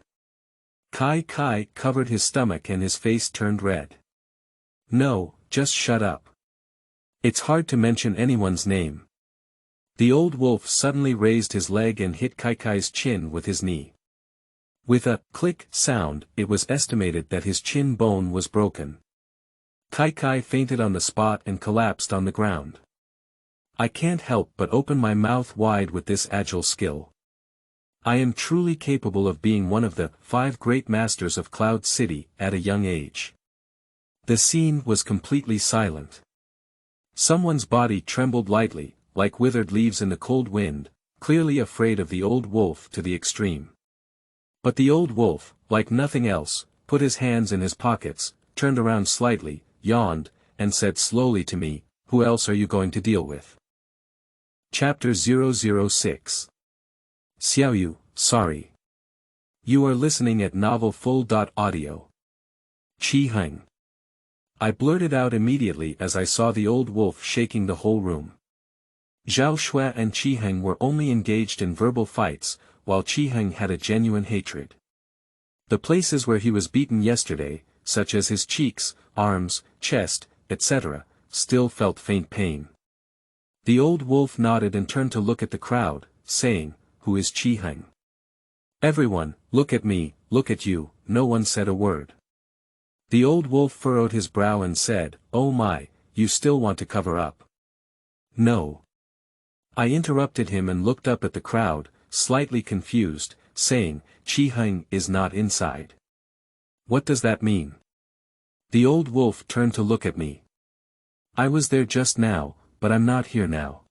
Kai Kai covered his stomach and his face turned red. "No, just shut up. It's hard to mention anyone's name." The old wolf suddenly raised his leg and hit Kai Kai's chin with his knee. With a click sound, it was estimated that his chin bone was broken. Kai Kai fainted on the spot and collapsed on the ground. I can't help but open my mouth wide with this agile skill. I am truly capable of being one of the 5 great masters of Cloud City at a young age. The scene was completely silent. Someone's body trembled lightly, like withered leaves in the cold wind, clearly afraid of the old wolf to the extreme. But the old wolf, like nothing else, put his hands in his pockets, turned around slightly, yawned, and said slowly to me, "Who else are you going to deal with?" Chapter 006. Xiaoyu, sorry. You are listening at novelfull.audio. Heng. I blurted out immediately as I saw the old wolf shaking the whole room. Zhao Shui and Heng were only engaged in verbal fights, while Heng had a genuine hatred. The places where he was beaten yesterday, such as his cheeks, arms, chest, etc., still felt faint pain. The old wolf nodded and turned to look at the crowd, saying, "Who is Heng?" "Everyone, look at me, look at you, no one said a word. The old wolf furrowed his brow and said, "Oh my, you still want to cover up?" "No." I interrupted him and looked up at the crowd, slightly confused, saying, "Heng is not inside." "What does that mean?" The old wolf turned to look at me. "I was there just now, but I'm not here now."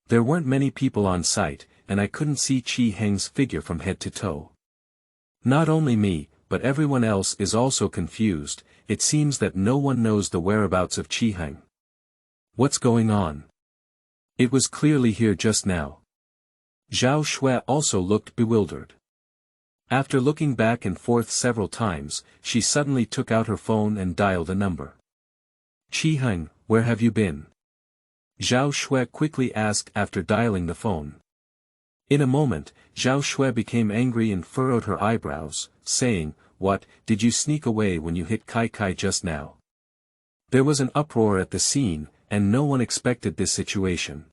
There weren't many people on site, and I couldn't see Heng's figure from head to toe. Not only me, but everyone else is also confused. It seems that no one knows the whereabouts of Heng. What's going on? It was clearly here just now. Zhao Shui also looked bewildered. After looking back and forth several times, she suddenly took out her phone and dialed a number. "Heng, where have you been?" Zhao Shui quickly asked after dialing the phone. In a moment, Zhao Shui became angry and furrowed her eyebrows, saying, "What, did you sneak away when you hit Kai Kai just now?" There was an uproar at the scene, and no one expected this situation.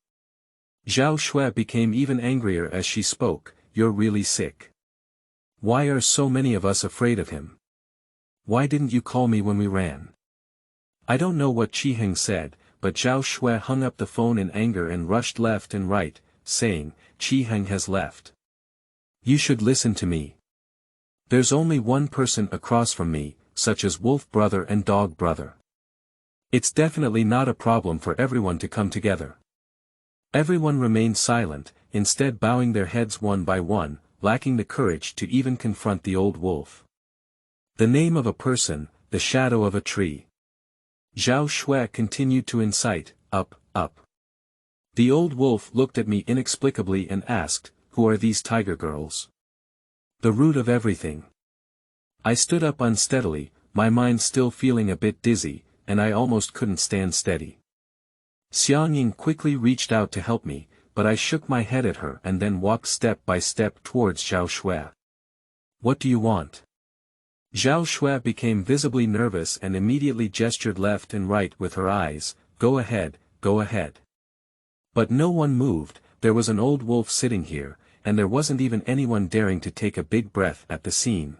Zhao Shui became even angrier as she spoke, "You're really sick. Why are so many of us afraid of him? Why didn't you call me when we ran?" I don't know what Heng said, but Zhao Shui hung up the phone in anger and rushed left and right, saying, "Heng has left. You should listen to me. There's only one person across from me, such as wolf brother and dog brother. It's definitely not a problem for everyone to come together." Everyone remained silent, instead bowing their heads one by one, lacking the courage to even confront the old wolf. The name of a person, the shadow of a tree. Zhao Shui continued to incite, "Up, up." The old wolf looked at me inexplicably and asked, "Who are these tiger girls?" "The root of everything." I stood up unsteadily, my mind still feeling a bit dizzy, and I almost couldn't stand steady. Xiaoyu quickly reached out to help me, but I shook my head at her and then walked step by step towards Zhao Shui. "What do you want?" Zhao Shui became visibly nervous and immediately gestured left and right with her eyes, "Go ahead, go ahead." But no one moved. There was an old wolf sitting here, and there wasn't even anyone daring to take a big breath at the scene.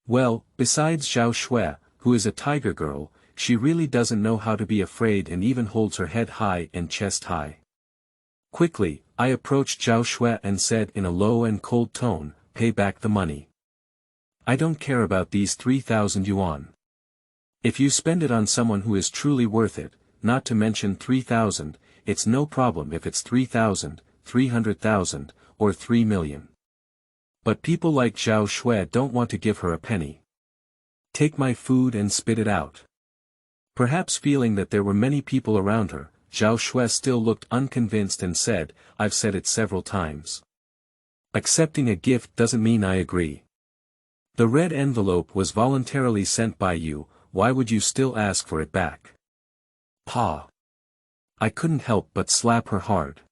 Well, besides Zhao Shui, who is a tiger girl, she really doesn't know how to be afraid and even holds her head high and chest high. Quickly, I approached Zhao Shui and said in a low and cold tone, "Pay back the money. I don't care about these 3,000 yuan. If you spend it on someone who is truly worth it, not to mention 3,000, it's no problem if it's 3,000, 300,000, or 3 million. But people like Zhao Shui don't want to give her a penny. Take my food and spit it out." Perhaps feeling that there were many people around her, Zhao Shui still looked unconvinced and said, "I've said it several times. Accepting a gift doesn't mean I agree. The red envelope was voluntarily sent by you, why would you still ask for it back?" Pa. I couldn't help but slap her hard.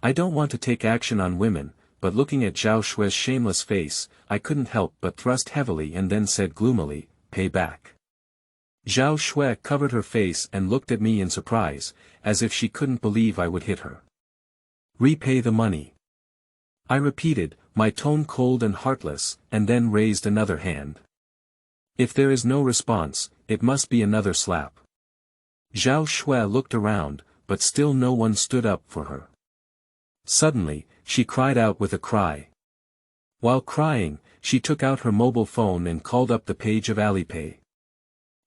I don't want to take action on women, but looking at Zhao Shui's shameless face, I couldn't help but thrust heavily and then said gloomily, "Pay back." Zhao Shui covered her face and looked at me in surprise, as if she couldn't believe I would hit her. "Repay the money." I repeated, my tone cold and heartless, and then raised another hand. If there is no response, it must be another slap. Zhao Shui looked around, but still no one stood up for her. Suddenly, she cried out with a cry. While crying, she took out her mobile phone and called up the page of Alipay.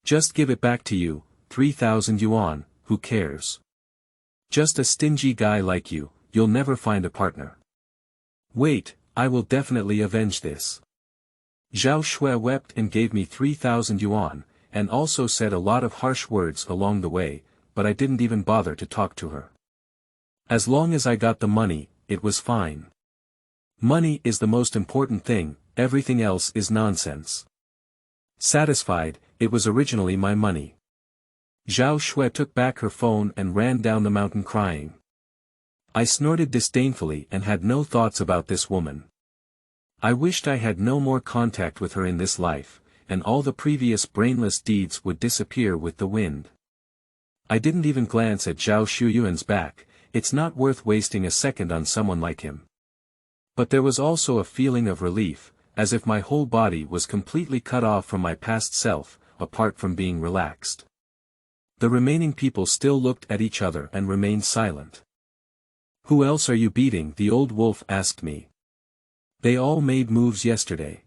"Just give it back to you, 3,000 yuan, who cares? Just a stingy guy like you, you'll never find a partner. Wait, I will definitely avenge this." Zhao Shui wept and gave me 3,000 yuan, and also said a lot of harsh words along the way, but I didn't even bother to talk to her. As long as I got the money, it was fine. Money is the most important thing, everything else is nonsense. Satisfied, it was originally my money. Zhao Shui took back her phone and ran down the mountain crying. I snorted disdainfully and had no thoughts about this woman. I wished I had no more contact with her in this life, and all the previous brainless deeds would disappear with the wind. I didn't even glance at Zhao Shuyuan's back, it's not worth wasting a second on someone like him. But there was also a feeling of relief, as if my whole body was completely cut off from my past self, apart from being relaxed. The remaining people still looked at each other and remained silent. "Who else are you beating?" the old wolf asked me. "They all made moves yesterday."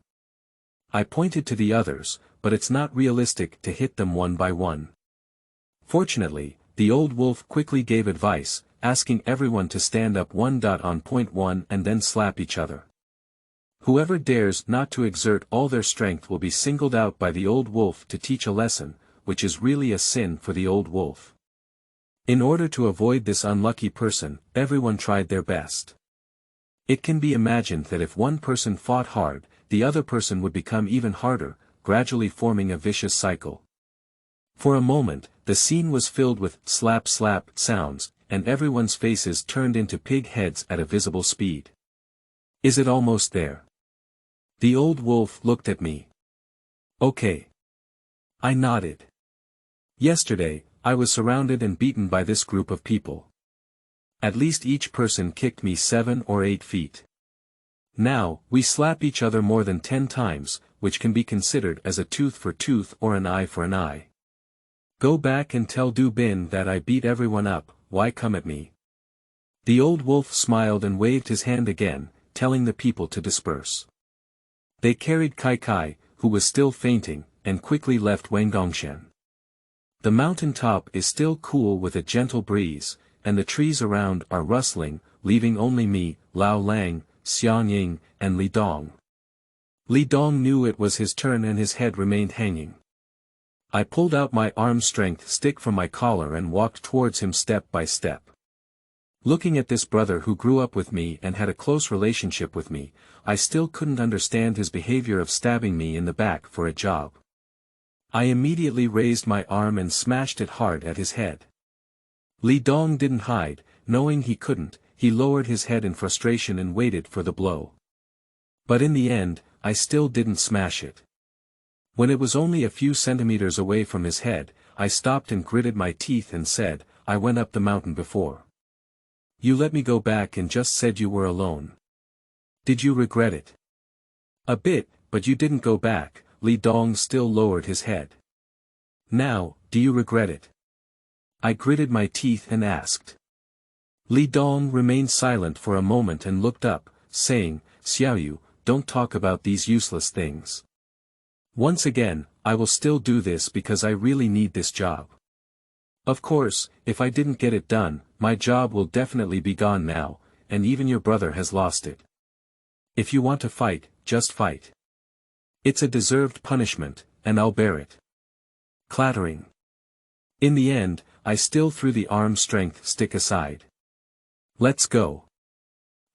I pointed to the others, but it's not realistic to hit them one by one. Fortunately, the old wolf quickly gave advice, asking everyone to stand up on point one and then slap each other. Whoever dares not to exert all their strength will be singled out by the old wolf to teach a lesson, which is really a sin for the old wolf. In order to avoid this unlucky person, everyone tried their best. It can be imagined that if one person fought hard, the other person would become even harder, gradually forming a vicious cycle. For a moment, the scene was filled with slap slap sounds, and everyone's faces turned into pig heads at a visible speed. "Is it almost there?" The old wolf looked at me. "Okay." I nodded. Yesterday, I was surrounded and beaten by this group of people. At least each person kicked me 7 or 8 feet. Now, we slap each other more than 10 times, which can be considered as a tooth for tooth or an eye for an eye. "Go back and tell Du Bin that I beat everyone up, why come at me?" The old wolf smiled and waved his hand again, telling the people to disperse. They carried Kai Kai, who was still fainting, and quickly left Wangdongshan. The mountain top is still cool with a gentle breeze, and the trees around are rustling, leaving only me, Lao Lang, Xiaoyu, and Li Dong. Li Dong knew it was his turn and his head remained hanging. I pulled out my arm strength stick from my collar and walked towards him step by step. Looking at this brother who grew up with me and had a close relationship with me, I still couldn't understand his behavior of stabbing me in the back for a job. I immediately raised my arm and smashed it hard at his head. Li Dong didn't hide, knowing he couldn't, he lowered his head in frustration and waited for the blow. But in the end, I still didn't smash it. When it was only a few centimeters away from his head, I stopped and gritted my teeth and said, "I went up the mountain before. You let me go back and just said you were alone. Did you regret it?" "A bit, but you didn't go back." Li Dong still lowered his head. "Now, do you regret it?" I gritted my teeth and asked. Li Dong remained silent for a moment and looked up, saying, "Xiaoyu, don't talk about these useless things. Once again, I will still do this because I really need this job. Of course, if I didn't get it done, my job will definitely be gone now, and even your brother has lost it. If you want to fight, just fight. It's a deserved punishment, and I'll bear it." Clattering. In the end, I still threw the arm strength stick aside. "Let's go,"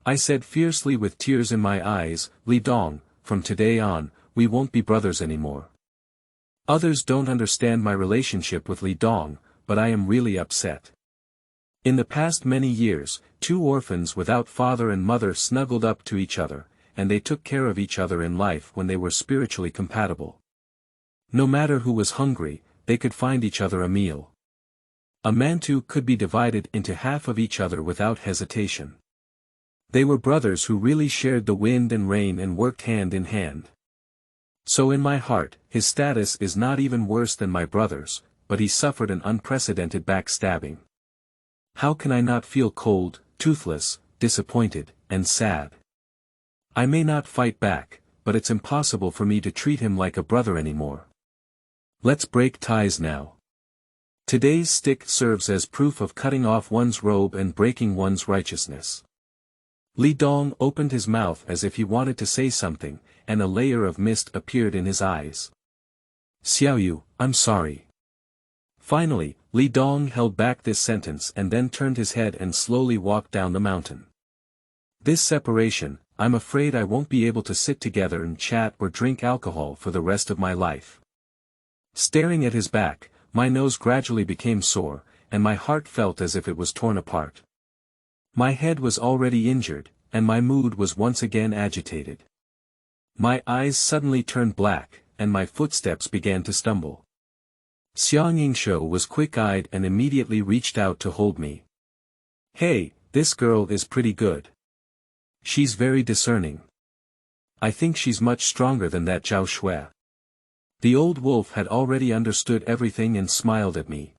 I said fiercely with tears in my eyes. "Li Dong, from today on, we won't be brothers anymore." Others don't understand my relationship with Li Dong, but I am really upset. In the past many years, 2 orphans without father and mother snuggled up to each other, and they took care of each other in life when they were spiritually compatible. No matter who was hungry, they could find each other a meal. A mantu could be divided into half of each other without hesitation. They were brothers who really shared the wind and rain and worked hand in hand. So in my heart, his status is not even worse than my brother's, but he suffered an unprecedented backstabbing. How can I not feel cold, toothless, disappointed, and sad? I may not fight back, but it's impossible for me to treat him like a brother anymore. Let's break ties now. Today's stick serves as proof of cutting off one's robe and breaking one's righteousness. Li Dong opened his mouth as if he wanted to say something, and a layer of mist appeared in his eyes. "Xiaoyu, I'm sorry." Finally, Li Dong held back this sentence and then turned his head and slowly walked down the mountain. This separation, I'm afraid I won't be able to sit together and chat or drink alcohol for the rest of my life. Staring at his back, my nose gradually became sore, and my heart felt as if it was torn apart. My head was already injured, and my mood was once again agitated. My eyes suddenly turned black, and my footsteps began to stumble. Xiaoyu was quick-eyed and immediately reached out to hold me. "Hey, this girl is pretty good. She's very discerning." I think she's much stronger than that Zhao Shui. The old wolf had already understood everything and smiled at me.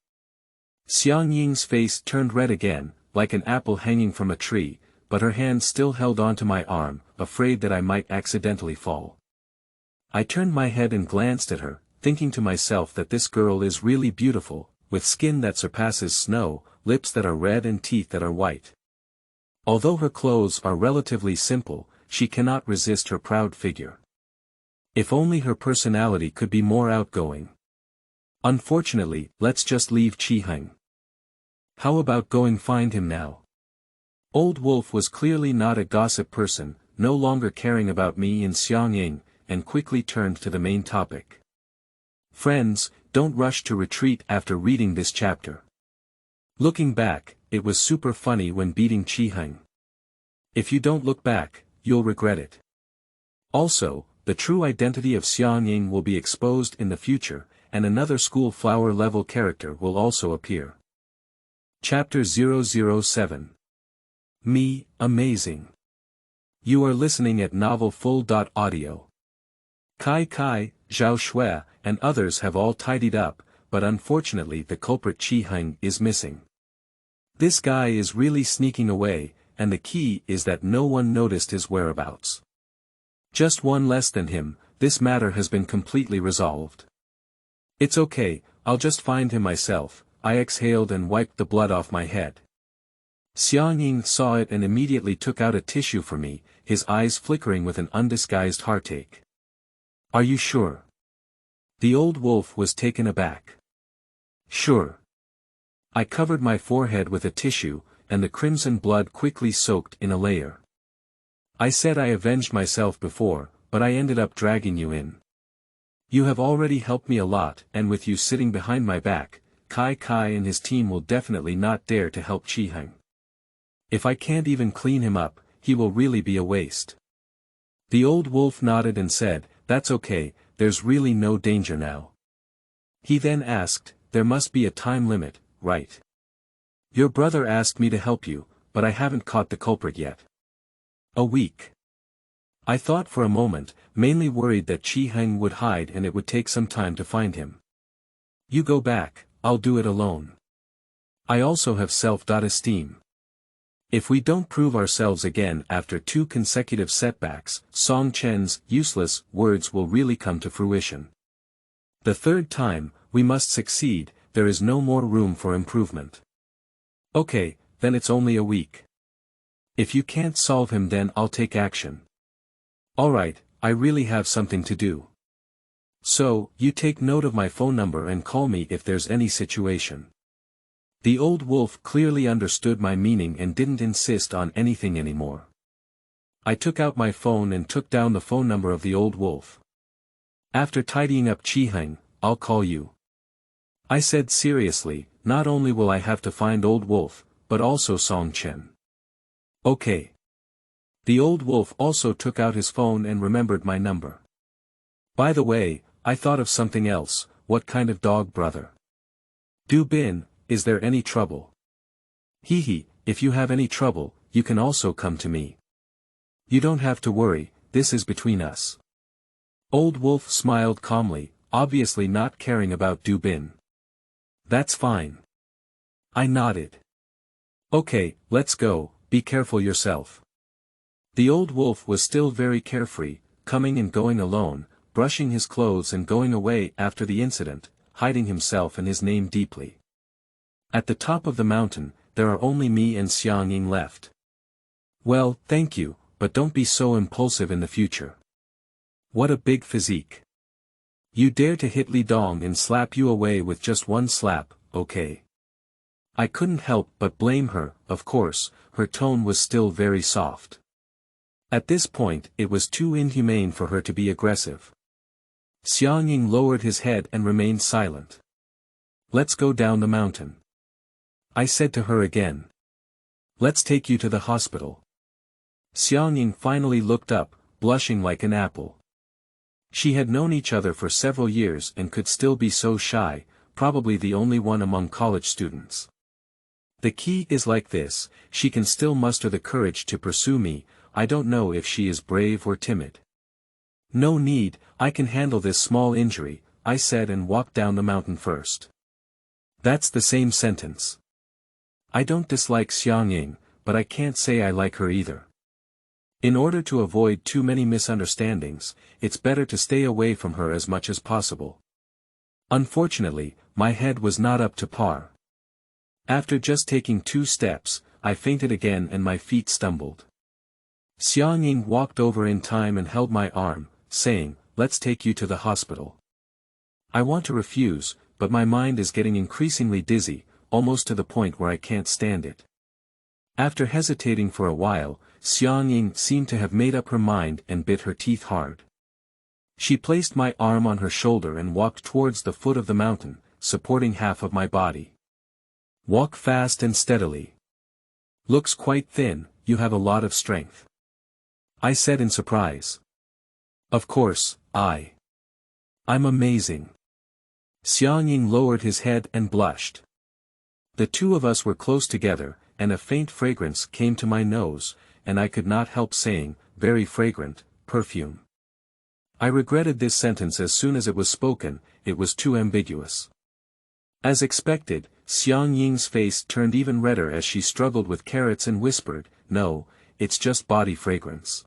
Xiang Ying's face turned red again, like an apple hanging from a tree, but her hand still held onto my arm, afraid that I might accidentally fall. I turned my head and glanced at her, thinking to myself that this girl is really beautiful, with skin that surpasses snow, lips that are red and teeth that are white. Although her clothes are relatively simple, she cannot resist her proud figure. If only her personality could be more outgoing. Unfortunately, let's just leave Heng. How about going find him now? Old Wolf was clearly not a gossip person, no longer caring about me and Xiang Ying, and quickly turned to the main topic. Friends, don't rush to retreat after reading this chapter. Looking back, it was super funny when beating Heng. If you don't look back, you'll regret it. Also, the true identity of Xiang Ying will be exposed in the future, and another school flower level character will also appear. Chapter 007. Me, Amazing. You are listening at novelfull.audio. Kai, Zhao Shui, and others have all tidied up, but unfortunately the culprit Heng is missing. This guy is really sneaking away, and the key is that no one noticed his whereabouts. Just one less than him, this matter has been completely resolved. It's okay, I'll just find him myself, I exhaled and wiped the blood off my head. Xiang Ying saw it and immediately took out a tissue for me, his eyes flickering with an undisguised heartache. Are you sure? The old wolf was taken aback. Sure. I covered my forehead with a tissue, and the crimson blood quickly soaked in a layer. I said I avenged myself before, but I ended up dragging you in. You have already helped me a lot, and with you sitting behind my back, Kai and his team will definitely not dare to help Heng. If I can't even clean him up, he will really be a waste. The old wolf nodded and said, that's okay, there's really no danger now. He then asked, there must be a time limit, right? Your brother asked me to help you, but I haven't caught the culprit yet. A week. I thought for a moment, mainly worried that Heng would hide and it would take some time to find him. You go back, I'll do it alone. I also have self-esteem. If we don't prove ourselves again after 2 consecutive setbacks, Song Chen's useless words will really come to fruition. The 3rd time, we must succeed, there is no more room for improvement. Okay, then it's only a week. If you can't solve him then I'll take action. Alright, I really have something to do. So, you take note of my phone number and call me if there's any situation. The old wolf clearly understood my meaning and didn't insist on anything anymore. I took out my phone and took down the phone number of the old wolf. After tidying up Heng, I'll call you. I said seriously, not only will I have to find old wolf, but also Song Chen. Okay. The old wolf also took out his phone and remembered my number. By the way, I thought of something else, what kind of dog brother? Du Bin, is there any trouble? Hee, if you have any trouble, you can also come to me. You don't have to worry, this is between us. Old Wolf smiled calmly, obviously not caring about Du Bin. That's fine. I nodded. Okay, let's go, be careful yourself. The old wolf was still very carefree, coming and going alone, brushing his clothes and going away after the incident, hiding himself and his name deeply. At the top of the mountain, there are only me and Xiang Ying left. Well, thank you, but don't be so impulsive in the future. What a big physique. You dare to hit Li Dong and slap you away with just one slap, okay. I couldn't help but blame her, of course, her tone was still very soft. At this point, it was too inhumane for her to be aggressive. Xiang Ying lowered his head and remained silent. Let's go down the mountain. I said to her again. Let's take you to the hospital. Xiang Ying finally looked up, blushing like an apple. She had known each other for several years and could still be so shy, probably the only one among college students. The key is like this, she can still muster the courage to pursue me, I don't know if she is brave or timid. No need, I can handle this small injury, I said and walked down the mountain first. That's the same sentence. I don't dislike Xiaoyu, but I can't say I like her either. In order to avoid too many misunderstandings, it's better to stay away from her as much as possible. Unfortunately, my head was not up to par. After just taking 2 steps, I fainted again and my feet stumbled. Xiaoyu walked over in time and held my arm, saying, "Let's take you to the hospital." I want to refuse, but my mind is getting increasingly dizzy, almost to the point where I can't stand it. After hesitating for a while, Xiaoyu seemed to have made up her mind and bit her teeth hard. She placed my arm on her shoulder and walked towards the foot of the mountain, supporting half of my body. "Walk fast and steadily. Looks quite thin, you have a lot of strength," I said in surprise. "Of course, I'm amazing." Xiaoyu lowered his head and blushed. The two of us were close together, and a faint fragrance came to my nose, and I could not help saying, "Very fragrant, perfume." I regretted this sentence as soon as it was spoken, it was too ambiguous. As expected, Xiaoyu's face turned even redder as she struggled with carrots and whispered, "No, it's just body fragrance."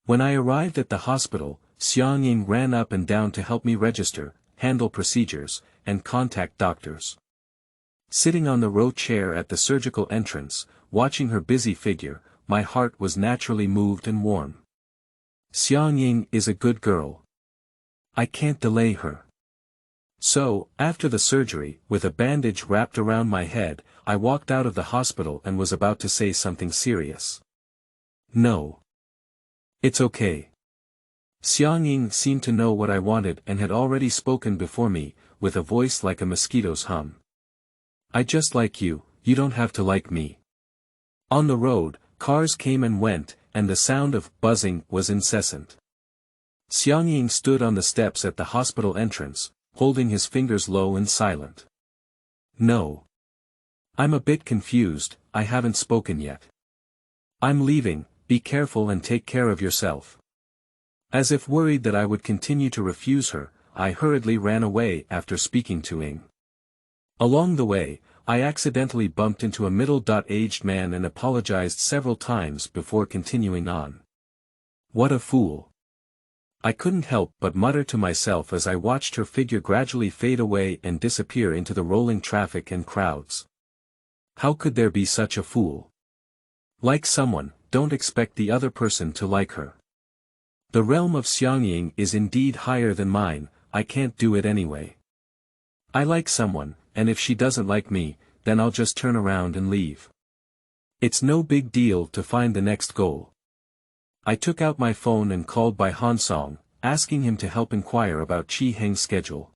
When I arrived at the hospital, Xiaoyu ran up and down to help me register, handle procedures, and contact doctors. Sitting on the row chair at the surgical entrance, watching her busy figure, my heart was naturally moved and warm. Xiaoyu is a good girl. I can't delay her. So, after the surgery, with a bandage wrapped around my head, I walked out of the hospital and was about to say something serious. "No. It's okay." Xiaoyu seemed to know what I wanted and had already spoken before me, with a voice like a mosquito's hum. "I just like you, you don't have to like me." On the road, cars came and went, and the sound of buzzing was incessant. Xiaoyu stood on the steps at the hospital entrance, holding his fingers low and silent. "No. I'm a bit confused, I haven't spoken yet. I'm leaving, be careful and take care of yourself." As if worried that I would continue to refuse her, I hurriedly ran away after speaking to Heng. Along the way, I accidentally bumped into a middle-aged man and apologized several times before continuing on. What a fool. I couldn't help but mutter to myself as I watched her figure gradually fade away and disappear into the rolling traffic and crowds. How could there be such a fool? Like someone, don't expect the other person to like her. The realm of Xiaoyu is indeed higher than mine, I can't do it anyway. I like someone, and if she doesn't like me, then I'll just turn around and leave. It's no big deal to find the next goal. I took out my phone and called by Hansong, asking him to help inquire about Chi Heng's schedule.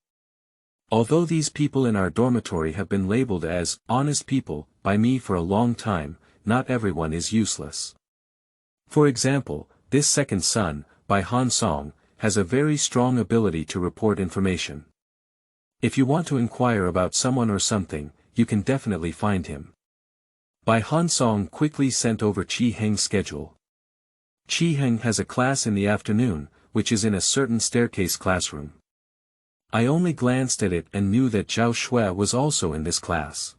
Although these people in our dormitory have been labeled as honest people by me for a long time, not everyone is useless. For example, this second son, by Hansong, has a very strong ability to report information. If you want to inquire about someone or something, you can definitely find him. Bai Hansong quickly sent over Chi Heng's schedule. Chi Heng has a class in the afternoon, which is in a certain staircase classroom. I only glanced at it and knew that Zhao Shui was also in this class.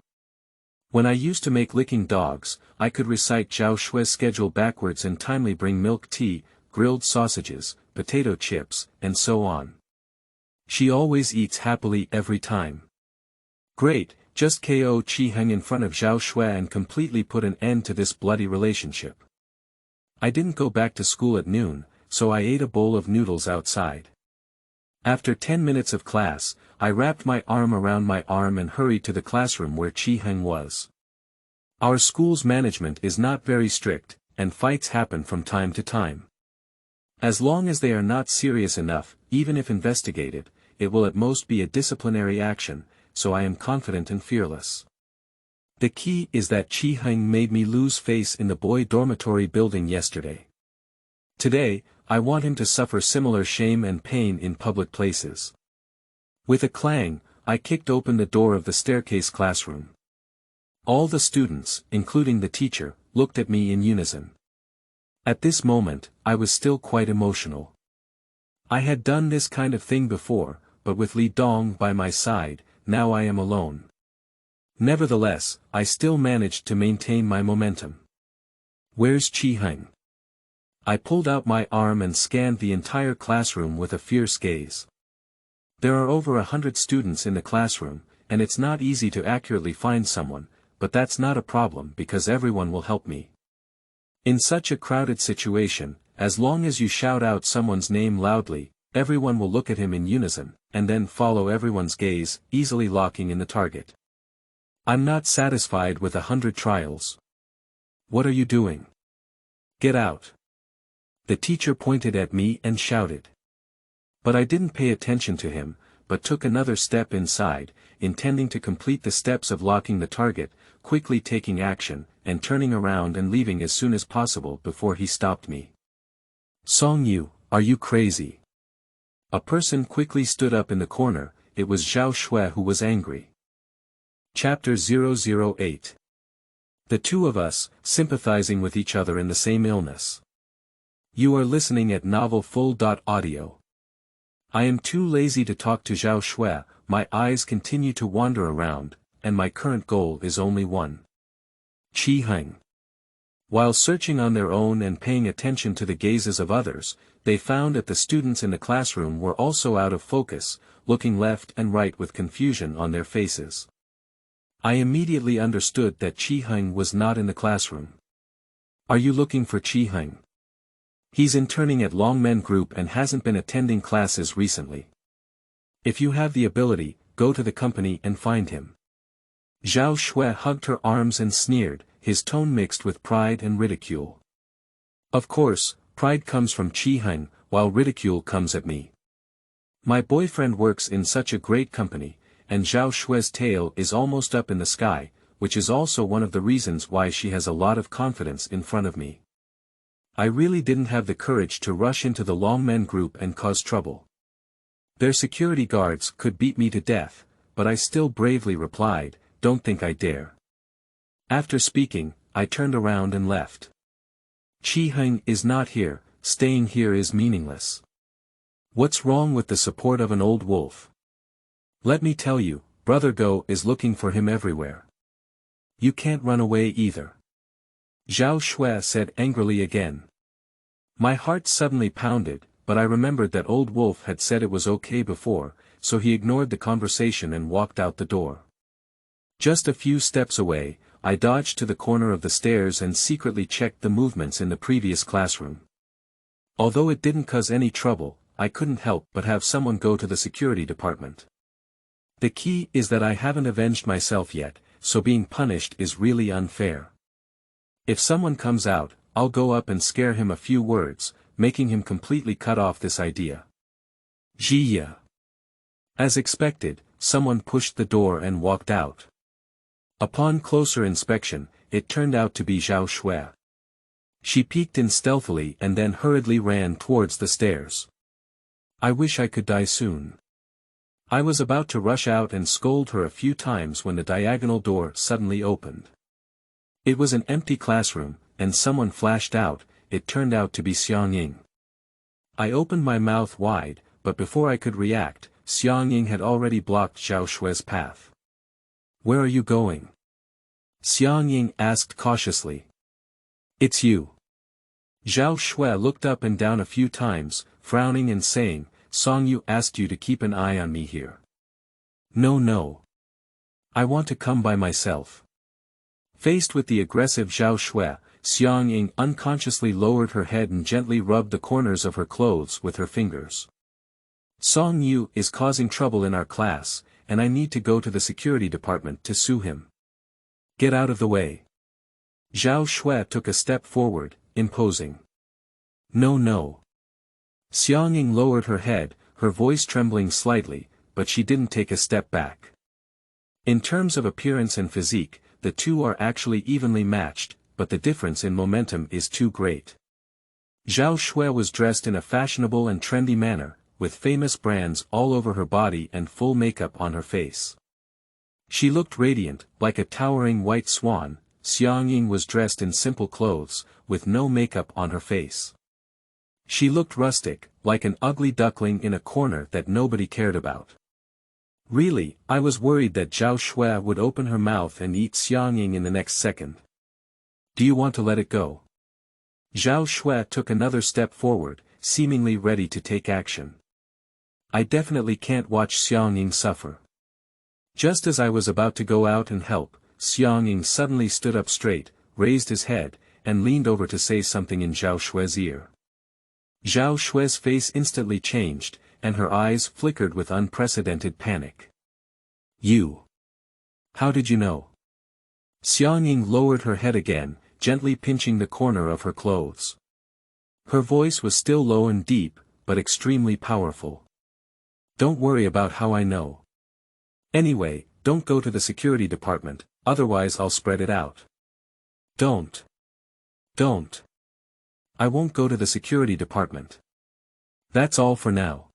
When I used to make licking dogs, I could recite Zhao Shui's schedule backwards and timely bring milk tea, grilled sausages, potato chips, and so on. She always eats happily every time. Great, just KO Chi Heng in front of Zhao Shui and completely put an end to this bloody relationship. I didn't go back to school at noon, so I ate a bowl of noodles outside. After 10 minutes of class, I wrapped my arm around my arm and hurried to the classroom where Chi Heng was. Our school's management is not very strict, and fights happen from time to time. As long as they are not serious enough, even if investigated, it will at most be a disciplinary action, so I am confident and fearless. The key is that Chi Heng made me lose face in the boy dormitory building yesterday. Today, I want him to suffer similar shame and pain in public places. With a clang, I kicked open the door of the staircase classroom. All the students, including the teacher, looked at me in unison. At this moment, I was still quite emotional. I had done this kind of thing before, but with Li Dong by my side, now I am alone. Nevertheless, I still managed to maintain my momentum. Where's Heng? I pulled out my arm and scanned the entire classroom with a fierce gaze. There are over 100 students in the classroom, and it's not easy to accurately find someone, but that's not a problem because everyone will help me. In such a crowded situation, as long as you shout out someone's name loudly, everyone will look at him in unison, and then follow everyone's gaze, easily locking in the target. I'm not satisfied with 100 trials. What are you doing? Get out. The teacher pointed at me and shouted. But I didn't pay attention to him, but took another step inside, intending to complete the steps of locking the target, quickly taking action, and turning around and leaving as soon as possible before he stopped me. Xiaoyu, are you crazy? A person quickly stood up in the corner. It was Zhao Shui who was angry. Chapter 008. The two of us, sympathizing with each other in the same illness. You are listening at Novel Full.audio. I am too lazy to talk to Zhao Shui, my eyes continue to wander around, and my current goal is only one. Heng. While searching on their own and paying attention to the gazes of others, they found that the students in the classroom were also out of focus, looking left and right with confusion on their faces. I immediately understood that Heng was not in the classroom. Are you looking for Heng? He's interning at Longmen Group and hasn't been attending classes recently. If you have the ability, go to the company and find him. Zhao Shui hugged her arms and sneered, his tone mixed with pride and ridicule. Of course, pride comes from Heng, while ridicule comes at me. My boyfriend works in such a great company, and Zhao Shui's tail is almost up in the sky, which is also one of the reasons why she has a lot of confidence in front of me. I really didn't have the courage to rush into the Longmen Group and cause trouble. Their security guards could beat me to death, but I still bravely replied, "Don't think I dare." After speaking, I turned around and left. Heng is not here, staying here is meaningless. What's wrong with the support of an old wolf? Let me tell you, Brother Go is looking for him everywhere. You can't run away either. Zhao Shui said angrily again. My heart suddenly pounded, but I remembered that old wolf had said it was okay before, so he ignored the conversation and walked out the door. Just a few steps away, I dodged to the corner of the stairs and secretly checked the movements in the previous classroom. Although it didn't cause any trouble, I couldn't help but have someone go to the security department. The key is that I haven't avenged myself yet, so being punished is really unfair. If someone comes out, I'll go up and scare him a few words, making him completely cut off this idea. Jia. As expected, someone pushed the door and walked out. Upon closer inspection, it turned out to be Zhao Shui. She peeked in stealthily and then hurriedly ran towards the stairs. I wish I could die soon. I was about to rush out and scold her a few times when the diagonal door suddenly opened. It was an empty classroom, and someone flashed out. It turned out to be Xiaoyu. I opened my mouth wide, but before I could react, Xiaoyu had already blocked Zhao Shui's path. Where are you going? Xiaoyu asked cautiously. It's you. Zhao Shui looked up and down a few times, frowning and saying, Xiaoyu asked you to keep an eye on me here. No. I want to come by myself. Faced with the aggressive Zhao Shui, Xiaoyu unconsciously lowered her head and gently rubbed the corners of her clothes with her fingers. Xiaoyu is causing trouble in our class, and I need to go to the security department to sue him. Get out of the way. Zhao Shui took a step forward, imposing. No. Xiaoyu lowered her head, her voice trembling slightly, but she didn't take a step back. In terms of appearance and physique, the two are actually evenly matched, but the difference in momentum is too great. Zhao Shui was dressed in a fashionable and trendy manner, with famous brands all over her body and full makeup on her face. She looked radiant, like a towering white swan. Xiaoyu was dressed in simple clothes, with no makeup on her face. She looked rustic, like an ugly duckling in a corner that nobody cared about. Really, I was worried that Zhao Shui would open her mouth and eat Xiaoying in the next second. Do you want to let it go? Zhao Shui took another step forward, seemingly ready to take action. I definitely can't watch Xiaoying suffer. Just as I was about to go out and help, Xiaoying suddenly stood up straight, raised his head, and leaned over to say something in Zhao Shui's ear. Zhao Shui's face instantly changed, and her eyes flickered with unprecedented panic. You! How did you know? Xiaoying lowered her head again, gently pinching the corner of her clothes. Her voice was still low and deep, but extremely powerful. Don't worry about how I know. Anyway, don't go to the security department, otherwise I'll spread it out. Don't. I won't go to the security department. That's all for now.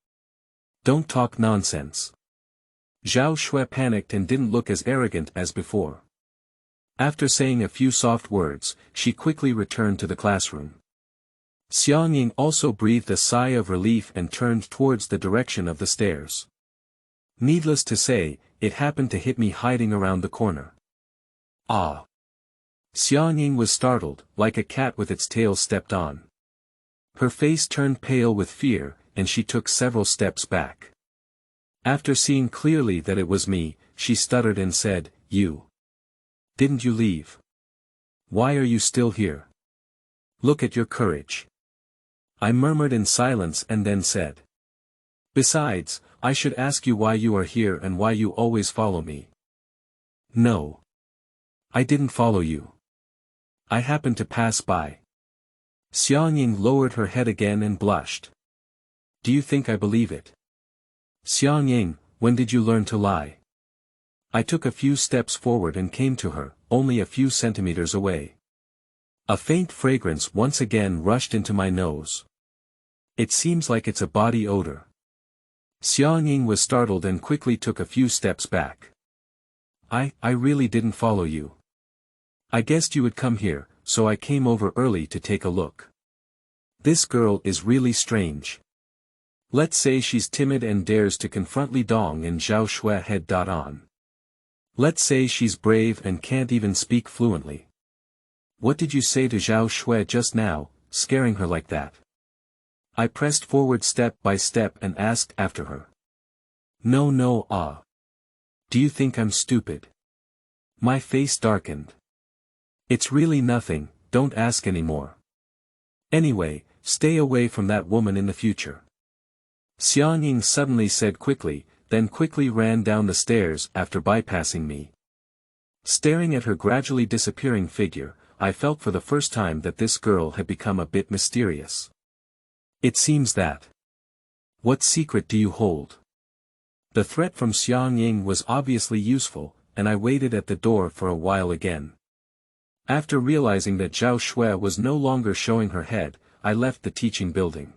Don't talk nonsense. Zhao Shui panicked and didn't look as arrogant as before. After saying a few soft words, she quickly returned to the classroom. Xiaoying also breathed a sigh of relief and turned towards the direction of the stairs. Needless to say, it happened to hit me hiding around the corner. Ah! Xiaoying was startled, like a cat with its tail stepped on. Her face turned pale with fear, and she took several steps back. After seeing clearly that it was me, she stuttered and said, "You. Didn't you leave? Why are you still here? Look at your courage." I murmured in silence and then said, "Besides, I should ask you why you are here and why you always follow me." "No. I didn't follow you. I happened to pass by." Xiaoying lowered her head again and blushed. "Do you think I believe it? Xiaoying, when did you learn to lie?" I took a few steps forward and came to her, only a few centimeters away. A faint fragrance once again rushed into my nose. It seems like it's a body odor. Xiaoying was startled and quickly took a few steps back. I really didn't follow you. I guessed you would come here, so I came over early to take a look. This girl is really strange. Let's say she's timid and dares to confront Li Dong and Zhao Shui head on. Let's say she's brave and can't even speak fluently. What did you say to Zhao Shui just now, scaring her like that? I pressed forward step by step and asked after her. No, Do you think I'm stupid? My face darkened. It's really nothing, don't ask anymore. Anyway, stay away from that woman in the future. Xiaoying suddenly said quickly, then quickly ran down the stairs after bypassing me. Staring at her gradually disappearing figure, I felt for the first time that this girl had become a bit mysterious. It seems that. What secret do you hold? The threat from Xiaoying was obviously useful, and I waited at the door for a while again. After realizing that Zhao Shui was no longer showing her head, I left the teaching building.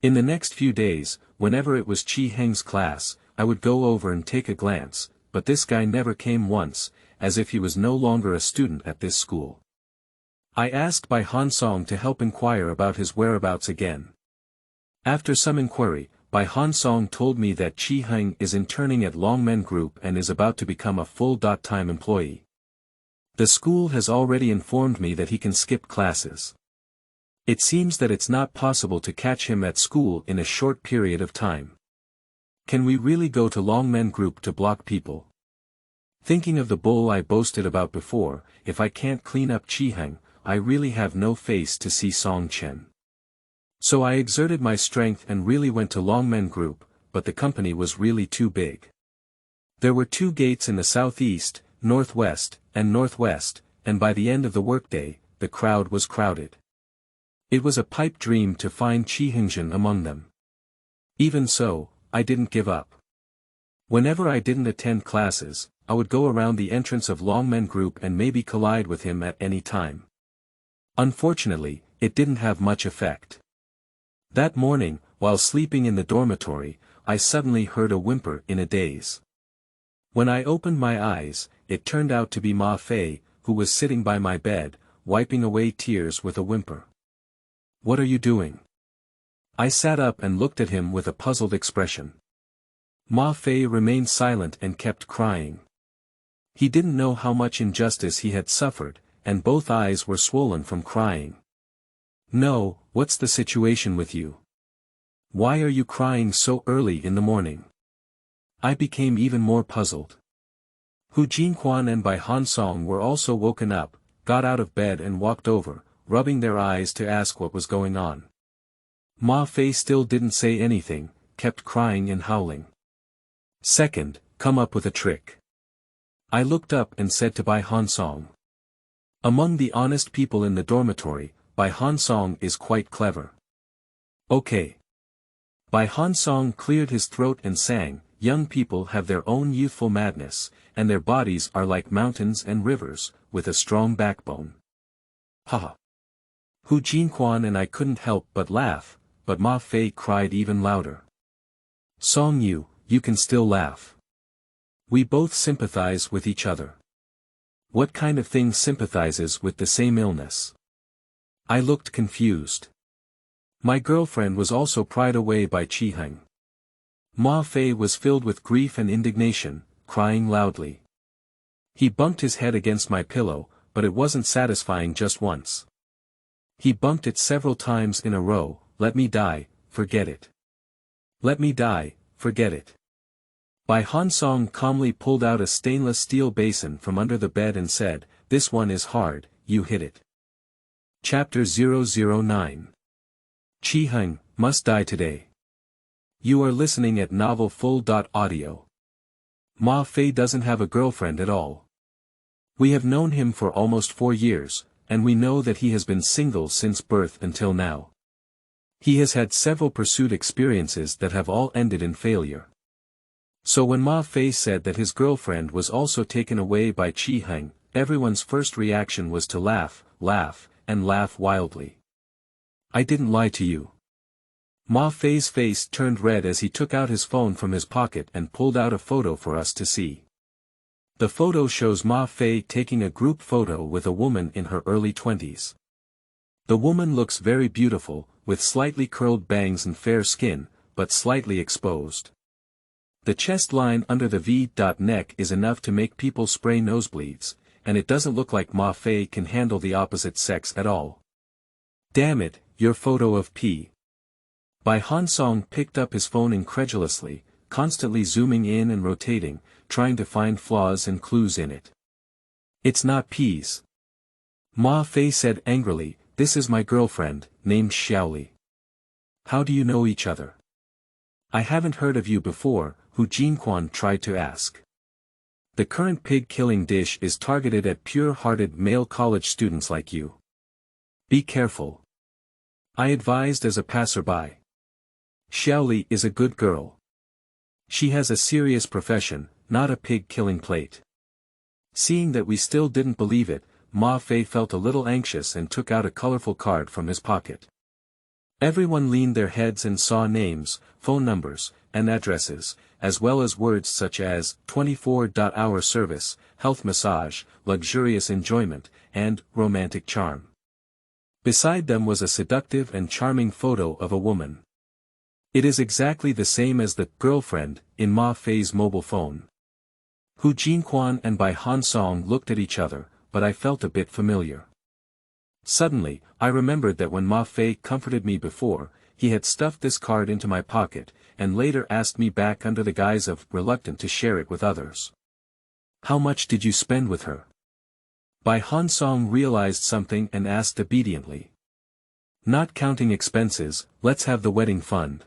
In the next few days, whenever it was Heng's class, I would go over and take a glance, but this guy never came once, as if he was no longer a student at this school. I asked Bai Hansong to help inquire about his whereabouts again. After some inquiry, Bai Hansong told me that Heng is interning at Longmen Group and is about to become a full-time employee. The school has already informed me that he can skip classes. It seems that it's not possible to catch him at school in a short period of time. Can we really go to Longmen Group to block people? Thinking of the bull I boasted about before, if I can't clean up Heng, I really have no face to see Song Chen. So I exerted my strength and really went to Longmen Group, but the company was really too big. There were 2 gates in the southeast, northwest, and northwest, and by the end of the workday, the crowd was crowded. It was a pipe dream to find Hengzhen among them. Even so, I didn't give up. Whenever I didn't attend classes, I would go around the entrance of Longmen Group and maybe collide with him at any time. Unfortunately, it didn't have much effect. That morning, while sleeping in the dormitory, I suddenly heard a whimper in a daze. When I opened my eyes, it turned out to be Ma Fei, who was sitting by my bed, wiping away tears with a whimper. "What are you doing?" I sat up and looked at him with a puzzled expression. Ma Fei remained silent and kept crying. He didn't know how much injustice he had suffered, and both eyes were swollen from crying. No, what's the situation with you? Why are you crying so early in the morning? I became even more puzzled. Hu Jinquan and Bai Hansong were also woken up, got out of bed and walked over, rubbing their eyes to ask what was going on. Ma Fei still didn't say anything, kept crying and howling. Second, come up with a trick. I looked up and said to Bai Hansong. Among the honest people in the dormitory, Bai Hansong is quite clever. Okay. Bai Hansong cleared his throat and sang, young people have their own youthful madness, and their bodies are like mountains and rivers, with a strong backbone. Haha. Hu Jinquan and I couldn't help but laugh, but Ma Fei cried even louder. Song Yu, you can still laugh. We both sympathize with each other. What kind of thing sympathizes with the same illness? I looked confused. My girlfriend was also pried away by Heng. Ma Fei was filled with grief and indignation, crying loudly. He bumped his head against my pillow, but it wasn't satisfying just once. He bumped it several times in a row. Let me die, forget it. Let me die, forget it. Bai Hansong calmly pulled out a stainless steel basin from under the bed and said, this one is hard, you hit it. Chapter 009. Heng must die today. You are listening at novelfull.audio. Ma Fei doesn't have a girlfriend at all. We have known him for almost 4 years, and we know that he has been single since birth until now. He has had several pursuit experiences that have all ended in failure. So when Ma Fei said that his girlfriend was also taken away by Heng, everyone's first reaction was to laugh, and laugh wildly. I didn't lie to you. Ma Fei's face turned red as he took out his phone from his pocket and pulled out a photo for us to see. The photo shows Ma Fei taking a group photo with a woman in her early 20s. The woman looks very beautiful, with slightly curled bangs and fair skin, but slightly exposed. The chest line under the V-neck is enough to make people spray nosebleeds, and it doesn't look like Ma Fei can handle the opposite sex at all. Damn it, your photo of P. Bai Hansong picked up his phone incredulously, constantly zooming in and rotating, trying to find flaws and clues in it. It's not P's. Ma Fei said angrily, this is my girlfriend, named Xiaoyu. How do you know each other? I haven't heard of you before, Hu Jinquan tried to ask. The current pig-killing dish is targeted at pure-hearted male college students like you. Be careful. I advised as a passerby. Xiaoyu is a good girl. She has a serious profession, not a pig-killing plate. Seeing that we still didn't believe it, Ma Fei felt a little anxious and took out a colorful card from his pocket. Everyone leaned their heads and saw names, phone numbers, and addresses, as well as words such as 24-hour service, health massage, luxurious enjoyment, and romantic charm. Beside them was a seductive and charming photo of a woman. It is exactly the same as the girlfriend in Ma Fei's mobile phone. Hu Jinquan and Bai Hansong looked at each other, but I felt a bit familiar. Suddenly, I remembered that when Ma Fei comforted me before, he had stuffed this card into my pocket, and later asked me back under the guise of reluctant to share it with others. How much did you spend with her? Bai Hansong realized something and asked obediently. Not counting expenses, let's have the wedding fund.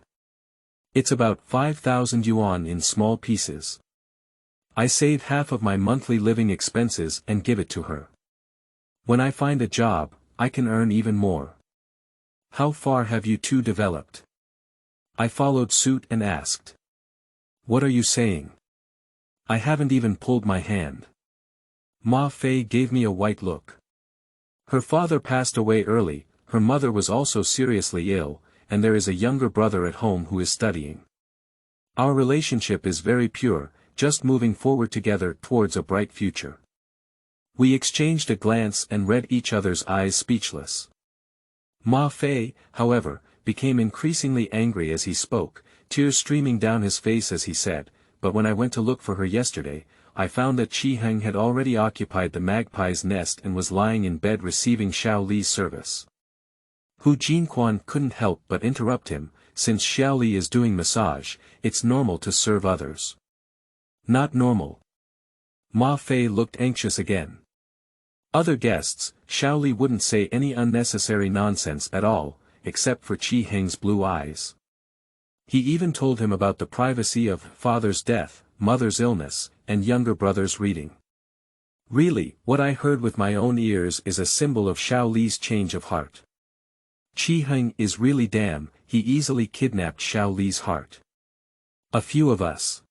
It's about 5,000 yuan in small pieces. I save half of my monthly living expenses and give it to her. When I find a job, I can earn even more. How far have you two developed? I followed suit and asked. What are you saying? I haven't even pulled my hand. Ma Fei gave me a white look. Her father passed away early, her mother was also seriously ill, and there is a younger brother at home who is studying. Our relationship is very pure, just moving forward together towards a bright future. We exchanged a glance and read each other's eyes speechless. Ma Fei, however, became increasingly angry as he spoke, tears streaming down his face as he said, "But when I went to look for her yesterday, I found that Heng had already occupied the magpie's nest and was lying in bed receiving Xiao Li's service." Hu Jinquan couldn't help but interrupt him, "Since Xiao Li is doing massage, it's normal to serve others." "Not normal." Ma Fei looked anxious again. Other guests, Xiao Li wouldn't say any unnecessary nonsense at all, except for Heng's blue eyes. He even told him about the privacy of father's death, mother's illness, and younger brother's reading. Really, what I heard with my own ears is a symbol of Xiao Li's change of heart. Heng is really damn, he easily kidnapped Xiao Li's heart. A few of us.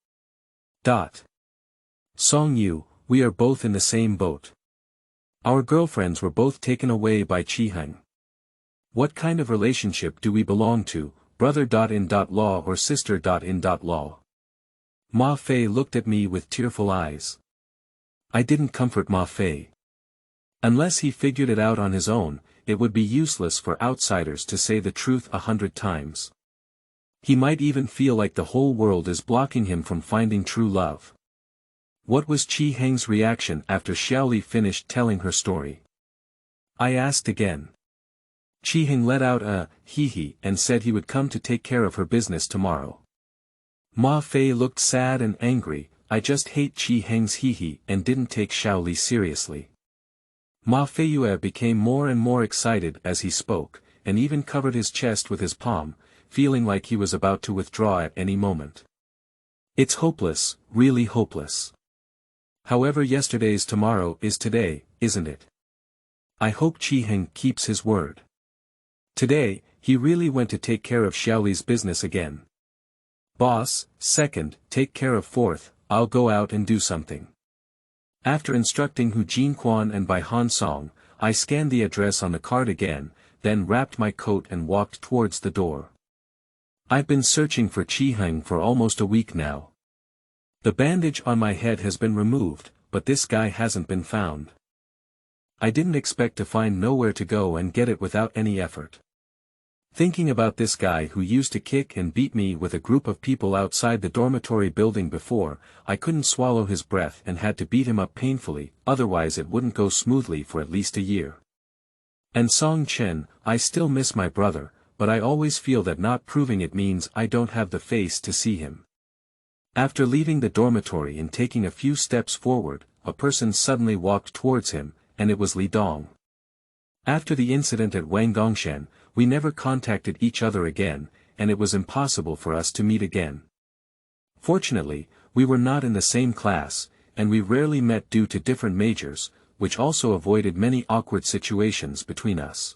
Song Yu, we are both in the same boat. Our girlfriends were both taken away by Heng. What kind of relationship do we belong to, brother.in.law or sister.in.law? Ma Fei looked at me with tearful eyes. I didn't comfort Ma Fei. Unless he figured it out on his own, it would be useless for outsiders to say the truth 100 times. He might even feel like the whole world is blocking him from finding true love. What was Heng's reaction after Xiao Li finished telling her story? I asked again. Heng let out a hee-hee and said he would come to take care of her business tomorrow. Ma Fei looked sad and angry. I just hate Heng's hee-hee and didn't take Xiao Li seriously. Ma Feiyue became more and more excited as he spoke, and even covered his chest with his palm, feeling like he was about to withdraw at any moment. It's hopeless, really hopeless. However, yesterday's tomorrow is today, isn't it? I hope Heng keeps his word. Today, he really went to take care of Xiao Li's business again. Boss, second, take care of fourth, I'll go out and do something. After instructing Hu Jinquan and Bai Han Song, I scanned the address on the card again, then wrapped my coat and walked towards the door. I've been searching for Heng for almost a week now. The bandage on my head has been removed, but this guy hasn't been found. I didn't expect to find nowhere to go and get it without any effort. Thinking about this guy who used to kick and beat me with a group of people outside the dormitory building before, I couldn't swallow his breath and had to beat him up painfully, otherwise it wouldn't go smoothly for at least a year. And Song Chen, I still miss my brother, but I always feel that not proving it means I don't have the face to see him. After leaving the dormitory and taking a few steps forward, a person suddenly walked towards him, and it was Li Dong. After the incident at Wangdongshan, we never contacted each other again, and it was impossible for us to meet again. Fortunately, we were not in the same class, and we rarely met due to different majors, which also avoided many awkward situations between us.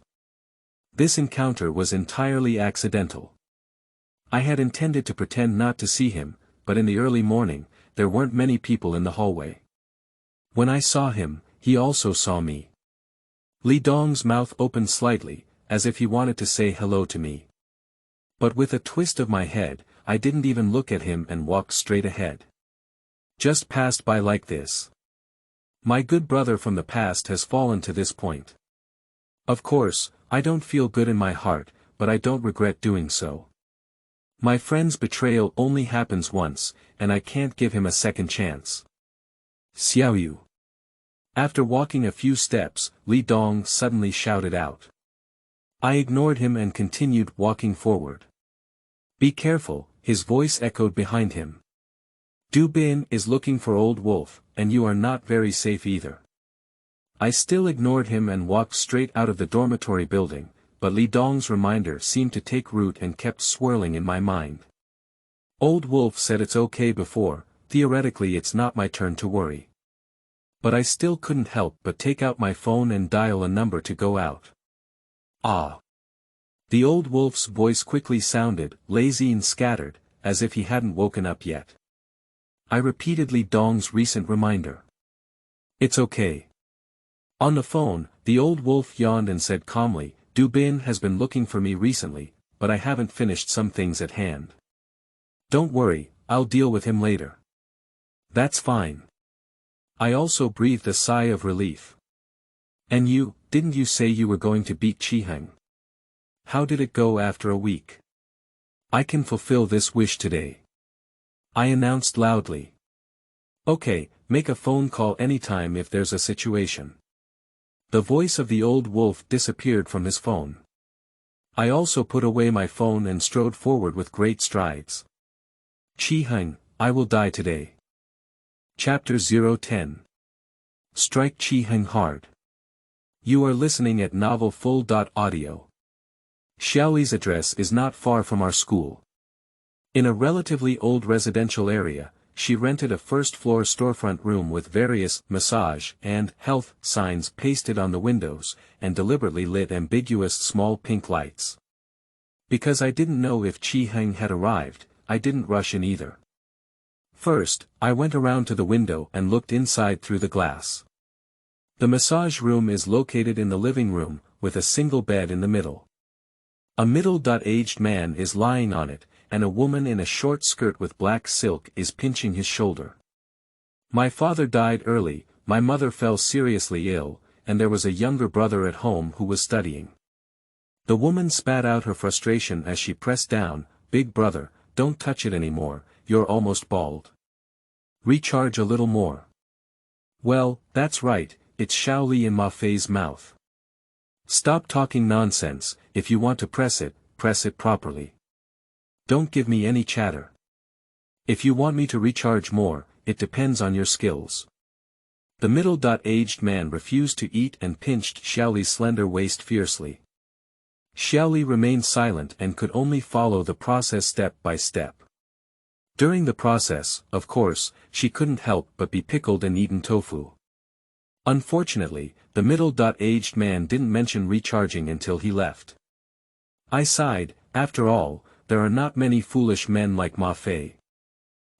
This encounter was entirely accidental. I had intended to pretend not to see him, but in the early morning, there weren't many people in the hallway. When I saw him, he also saw me. Li Dong's mouth opened slightly, as if he wanted to say hello to me. But with a twist of my head, I didn't even look at him and walked straight ahead. Just passed by like this. My good brother from the past has fallen to this point. Of course, I don't feel good in my heart, but I don't regret doing so. My friend's betrayal only happens once, and I can't give him a second chance. Xiaoyu. After walking a few steps, Li Dong suddenly shouted out. I ignored him and continued walking forward. Be careful, his voice echoed behind him. Du Bin is looking for Old Wolf, and you are not very safe either. I still ignored him and walked straight out of the dormitory building, but Li Dong's reminder seemed to take root and kept swirling in my mind. Old Wolf said it's okay before, theoretically it's not my turn to worry. But I still couldn't help but take out my phone and dial a number to go out. Ah! The Old Wolf's voice quickly sounded, lazy and scattered, as if he hadn't woken up yet. I repeated Li Dong's recent reminder. It's okay. On the phone, the Old Wolf yawned and said calmly, Du Bin has been looking for me recently, but I haven't finished some things at hand. Don't worry, I'll deal with him later. That's fine. I also breathed a sigh of relief. And you, didn't you say you were going to beat Heng? How did it go after a week? I can fulfill this wish today. I announced loudly. Okay, make a phone call anytime if there's a situation. The voice of the old wolf disappeared from his phone. I also put away my phone and strode forward with great strides. Heng, I will die today. Chapter 010. Strike Heng hard. You are listening at novelfull.audio. Xiaoyu's address is not far from our school. In a relatively old residential area, she rented a first-floor storefront room with various massage and health signs pasted on the windows, and deliberately lit ambiguous small pink lights. Because I didn't know if Heng had arrived, I didn't rush in either. First, I went around to the window and looked inside through the glass. The massage room is located in the living room, with a single bed in the middle. A middle-aged man is lying on it, and a woman in a short skirt with black silk is pinching his shoulder. My father died early, my mother fell seriously ill, and there was a younger brother at home who was studying. The woman spat out her frustration as she pressed down, "Big brother, don't touch it anymore, you're almost bald. Recharge a little more." Well, that's right, it's Xiaoyu in Ma Fei's mouth. Stop talking nonsense, if you want to press it properly. Don't give me any chatter. If you want me to recharge more, it depends on your skills. The middle-aged man refused to eat and pinched Xiaoyu's slender waist fiercely. Xiaoyu remained silent and could only follow the process step by step. During the process, of course, she couldn't help but be pickled and eaten tofu. Unfortunately, the middle-aged man didn't mention recharging until he left. I sighed, after all, there are not many foolish men like Ma Fei.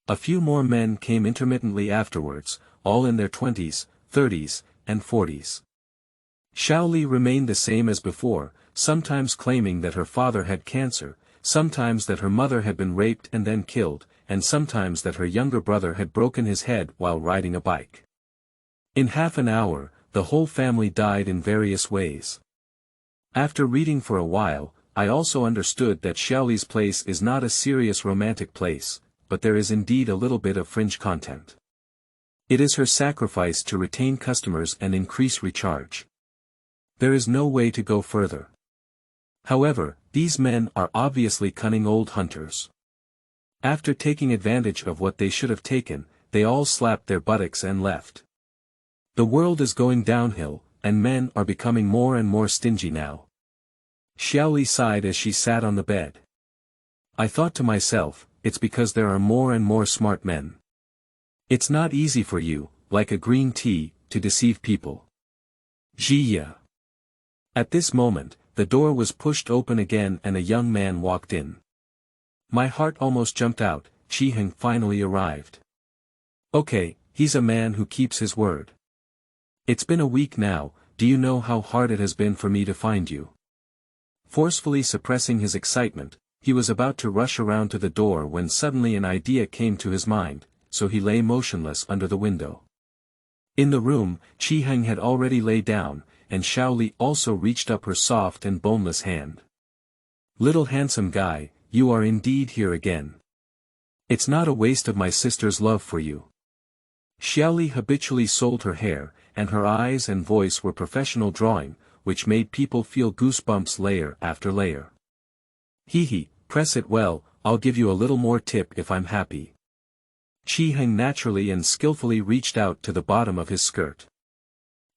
A few more men came intermittently afterwards, all in their 20s, 30s, and 40s. Xiaoyu remained the same as before, sometimes claiming that her father had cancer, sometimes that her mother had been raped and then killed, and sometimes that her younger brother had broken his head while riding a bike. In half an hour, the whole family died in various ways. After reading for a while, I also understood that Xiaoyu's place is not a serious romantic place, but there is indeed a little bit of fringe content. It is her sacrifice to retain customers and increase recharge. There is no way to go further. However, these men are obviously cunning old hunters. After taking advantage of what they should have taken, they all slapped their buttocks and left. The world is going downhill, and men are becoming more and more stingy now. Xiaoyu sighed as she sat on the bed. I thought to myself, it's because there are more and more smart men. It's not easy for you, like a green tea, to deceive people. Jia. At this moment, the door was pushed open again and a young man walked in. My heart almost jumped out. Heng finally arrived. Okay, he's a man who keeps his word. It's been a week now, do you know how hard it has been for me to find you? Forcefully suppressing his excitement, he was about to rush around to the door when suddenly an idea came to his mind, so he lay motionless under the window. In the room, Heng had already laid down, and Xiaoyu also reached up her soft and boneless hand. Little handsome guy, you are indeed here again. It's not a waste of my sister's love for you. Xiaoyu habitually sold her hair, and her eyes and voice were professional drawing, which made people feel goosebumps layer after layer. Hee, press it well, I'll give you a little more tip if I'm happy. Heng naturally and skillfully reached out to the bottom of his skirt.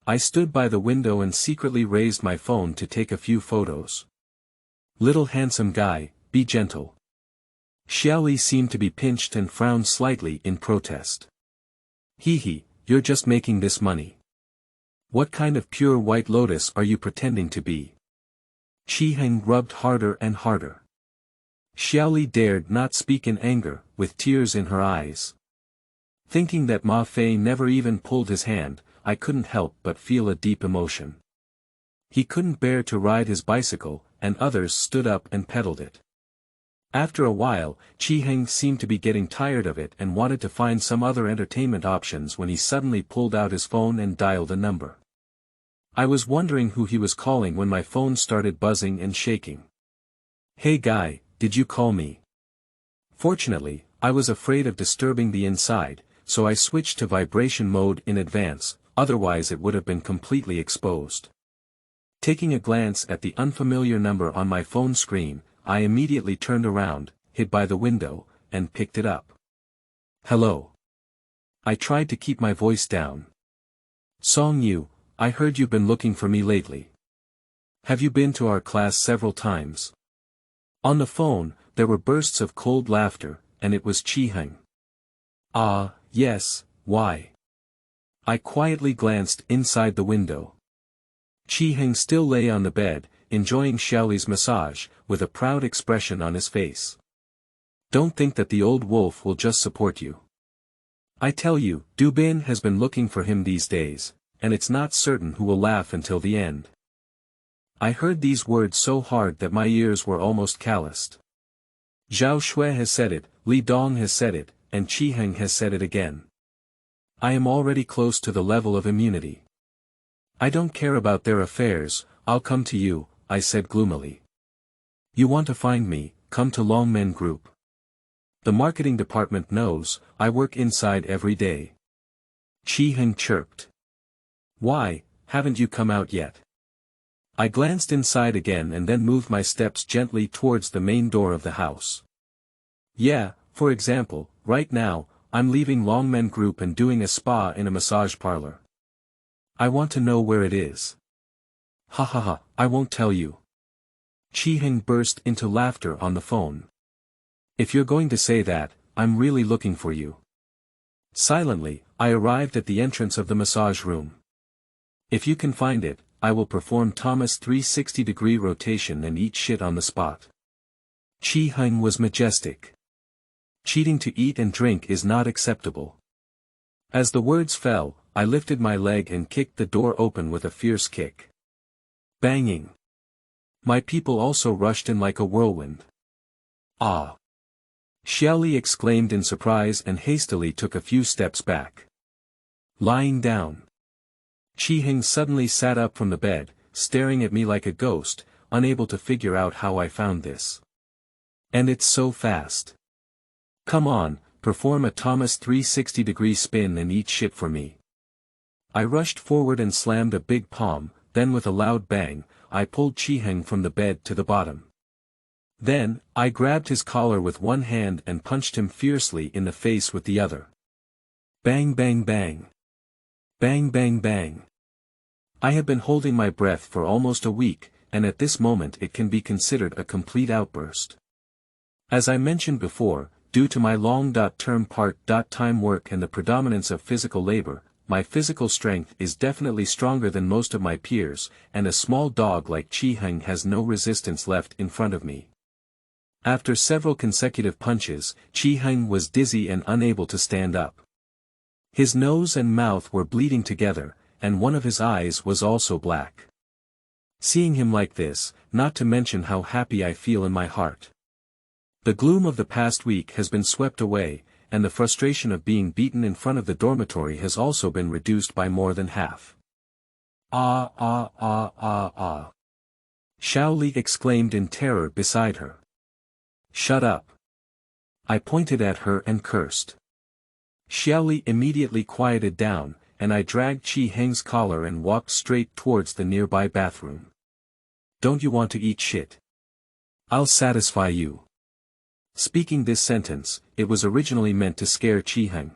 I stood by the window and secretly raised my phone to take a few photos. Little handsome guy, be gentle. Xiaoyu seemed to be pinched and frowned slightly in protest. Hee, you're just making this money. What kind of pure white lotus are you pretending to be? Heng rubbed harder and harder. Xiaoyu dared not speak in anger, with tears in her eyes. Thinking that Ma Fei never even pulled his hand, I couldn't help but feel a deep emotion. He couldn't bear to ride his bicycle, and others stood up and pedaled it. After a while, Heng seemed to be getting tired of it and wanted to find some other entertainment options when he suddenly pulled out his phone and dialed a number. I was wondering who he was calling when my phone started buzzing and shaking. Hey guy, did you call me? Fortunately, I was afraid of disturbing the inside, so I switched to vibration mode in advance, otherwise it would have been completely exposed. Taking a glance at the unfamiliar number on my phone screen, I immediately turned around, hid by the window, and picked it up. Hello. I tried to keep my voice down. Xiaoyu, I heard you've been looking for me lately. Have you been to our class several times? On the phone, there were bursts of cold laughter, and it was Heng. Ah, yes, why? I quietly glanced inside the window. Heng still lay on the bed, enjoying Xiaoyu's massage, with a proud expression on his face. Don't think that the old wolf will just support you. I tell you, Dubin has been looking for him these days, and it's not certain who will laugh until the end. I heard these words so hard that my ears were almost calloused. Zhao Shui has said it, Li Dong has said it, and Heng has said it again. I am already close to the level of immunity. I don't care about their affairs, I'll come to you, I said gloomily. You want to find me, come to Longmen Group. The marketing department knows, I work inside every day. Heng chirped. Why, haven't you come out yet? I glanced inside again and then moved my steps gently towards the main door of the house. Yeah, for example, right now, I'm leaving Longmen Group and doing a spa in a massage parlor. I want to know where it is. Ha ha ha, I won't tell you. Heng burst into laughter on the phone. If you're going to say that, I'm really looking for you. Silently, I arrived at the entrance of the massage room. If you can find it, I will perform Thomas 360-degree rotation and eat shit on the spot. Heng was majestic. Cheating to eat and drink is not acceptable. As the words fell, I lifted my leg and kicked the door open with a fierce kick. Banging. My people also rushed in like a whirlwind. Ah! Xiaoli exclaimed in surprise and hastily took a few steps back. Lying down. Heng suddenly sat up from the bed, staring at me like a ghost, unable to figure out how I found this. And it's so fast. Come on, perform a Thomas 360-degree spin and eat shit for me. I rushed forward and slammed a big palm, then with a loud bang, I pulled Heng from the bed to the bottom. Then, I grabbed his collar with one hand and punched him fiercely in the face with the other. Bang bang bang. Bang bang bang. I have been holding my breath for almost a week, and at this moment it can be considered a complete outburst. As I mentioned before, due to my long-term part-time work and the predominance of physical labor, my physical strength is definitely stronger than most of my peers, and a small dog like Heng has no resistance left in front of me. After several consecutive punches, Heng was dizzy and unable to stand up. His nose and mouth were bleeding together, and one of his eyes was also black. Seeing him like this, not to mention how happy I feel in my heart. The gloom of the past week has been swept away, and the frustration of being beaten in front of the dormitory has also been reduced by more than half. Ah ah ah ah ah. Xiaoli exclaimed in terror beside her. Shut up. I pointed at her and cursed. Xiaoli immediately quieted down, and I dragged Heng's collar and walked straight towards the nearby bathroom. Don't you want to eat shit? I'll satisfy you. Speaking this sentence, it was originally meant to scare Heng.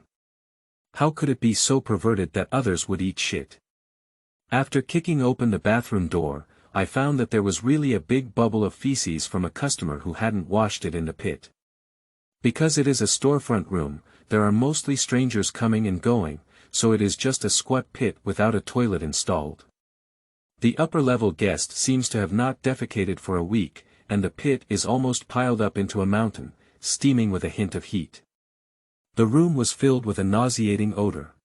How could it be so perverted that others would eat shit? After kicking open the bathroom door, I found that there was really a big bubble of feces from a customer who hadn't washed it in the pit. Because it is a storefront room, there are mostly strangers coming and going, so it is just a squat pit without a toilet installed. The upper-level guest seems to have not defecated for a week, and the pit is almost piled up into a mountain, steaming with a hint of heat. The room was filled with a nauseating odor.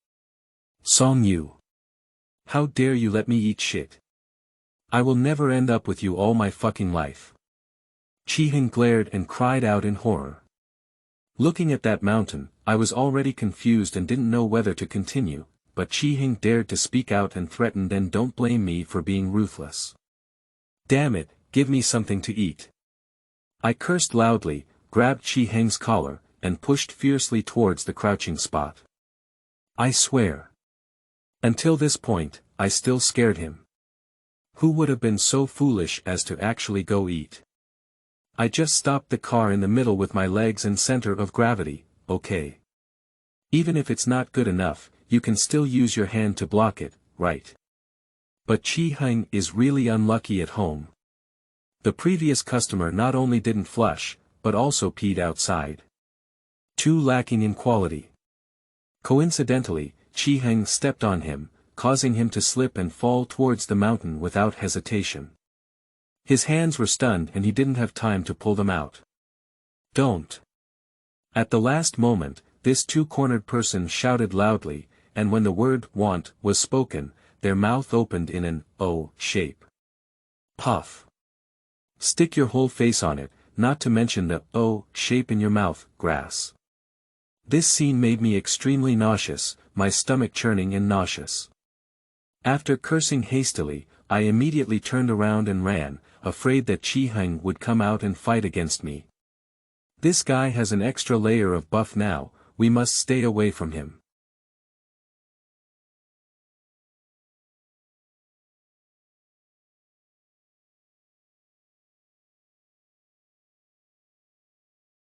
Xiaoyu. How dare you let me eat shit? I will never end up with you all my fucking life. Heng glared and cried out in horror. Looking at that mountain, I was already confused and didn't know whether to continue, but Heng dared to speak out and threatened, "Then don't blame me for being ruthless. Damn it, give me something to eat." I cursed loudly, grabbed Heng's collar, and pushed fiercely towards the crouching spot. I swear. Until this point, I still scared him. Who would have been so foolish as to actually go eat? I just stopped the car in the middle with my legs and center of gravity, okay. Even if it's not good enough, you can still use your hand to block it, right? But Heng is really unlucky at home. The previous customer not only didn't flush, but also peed outside. Too lacking in quality. Coincidentally, Heng stepped on him, causing him to slip and fall towards the mountain without hesitation. His hands were stunned and he didn't have time to pull them out. Don't. At the last moment, this two-cornered person shouted loudly, and when the word want was spoken, their mouth opened in an O shape. Puff. Stick your whole face on it, not to mention the O shape in your mouth, grass. This scene made me extremely nauseous, my stomach churning and nauseous. After cursing hastily, I immediately turned around and ran, afraid that Heng would come out and fight against me. This guy has an extra layer of buff now, we must stay away from him.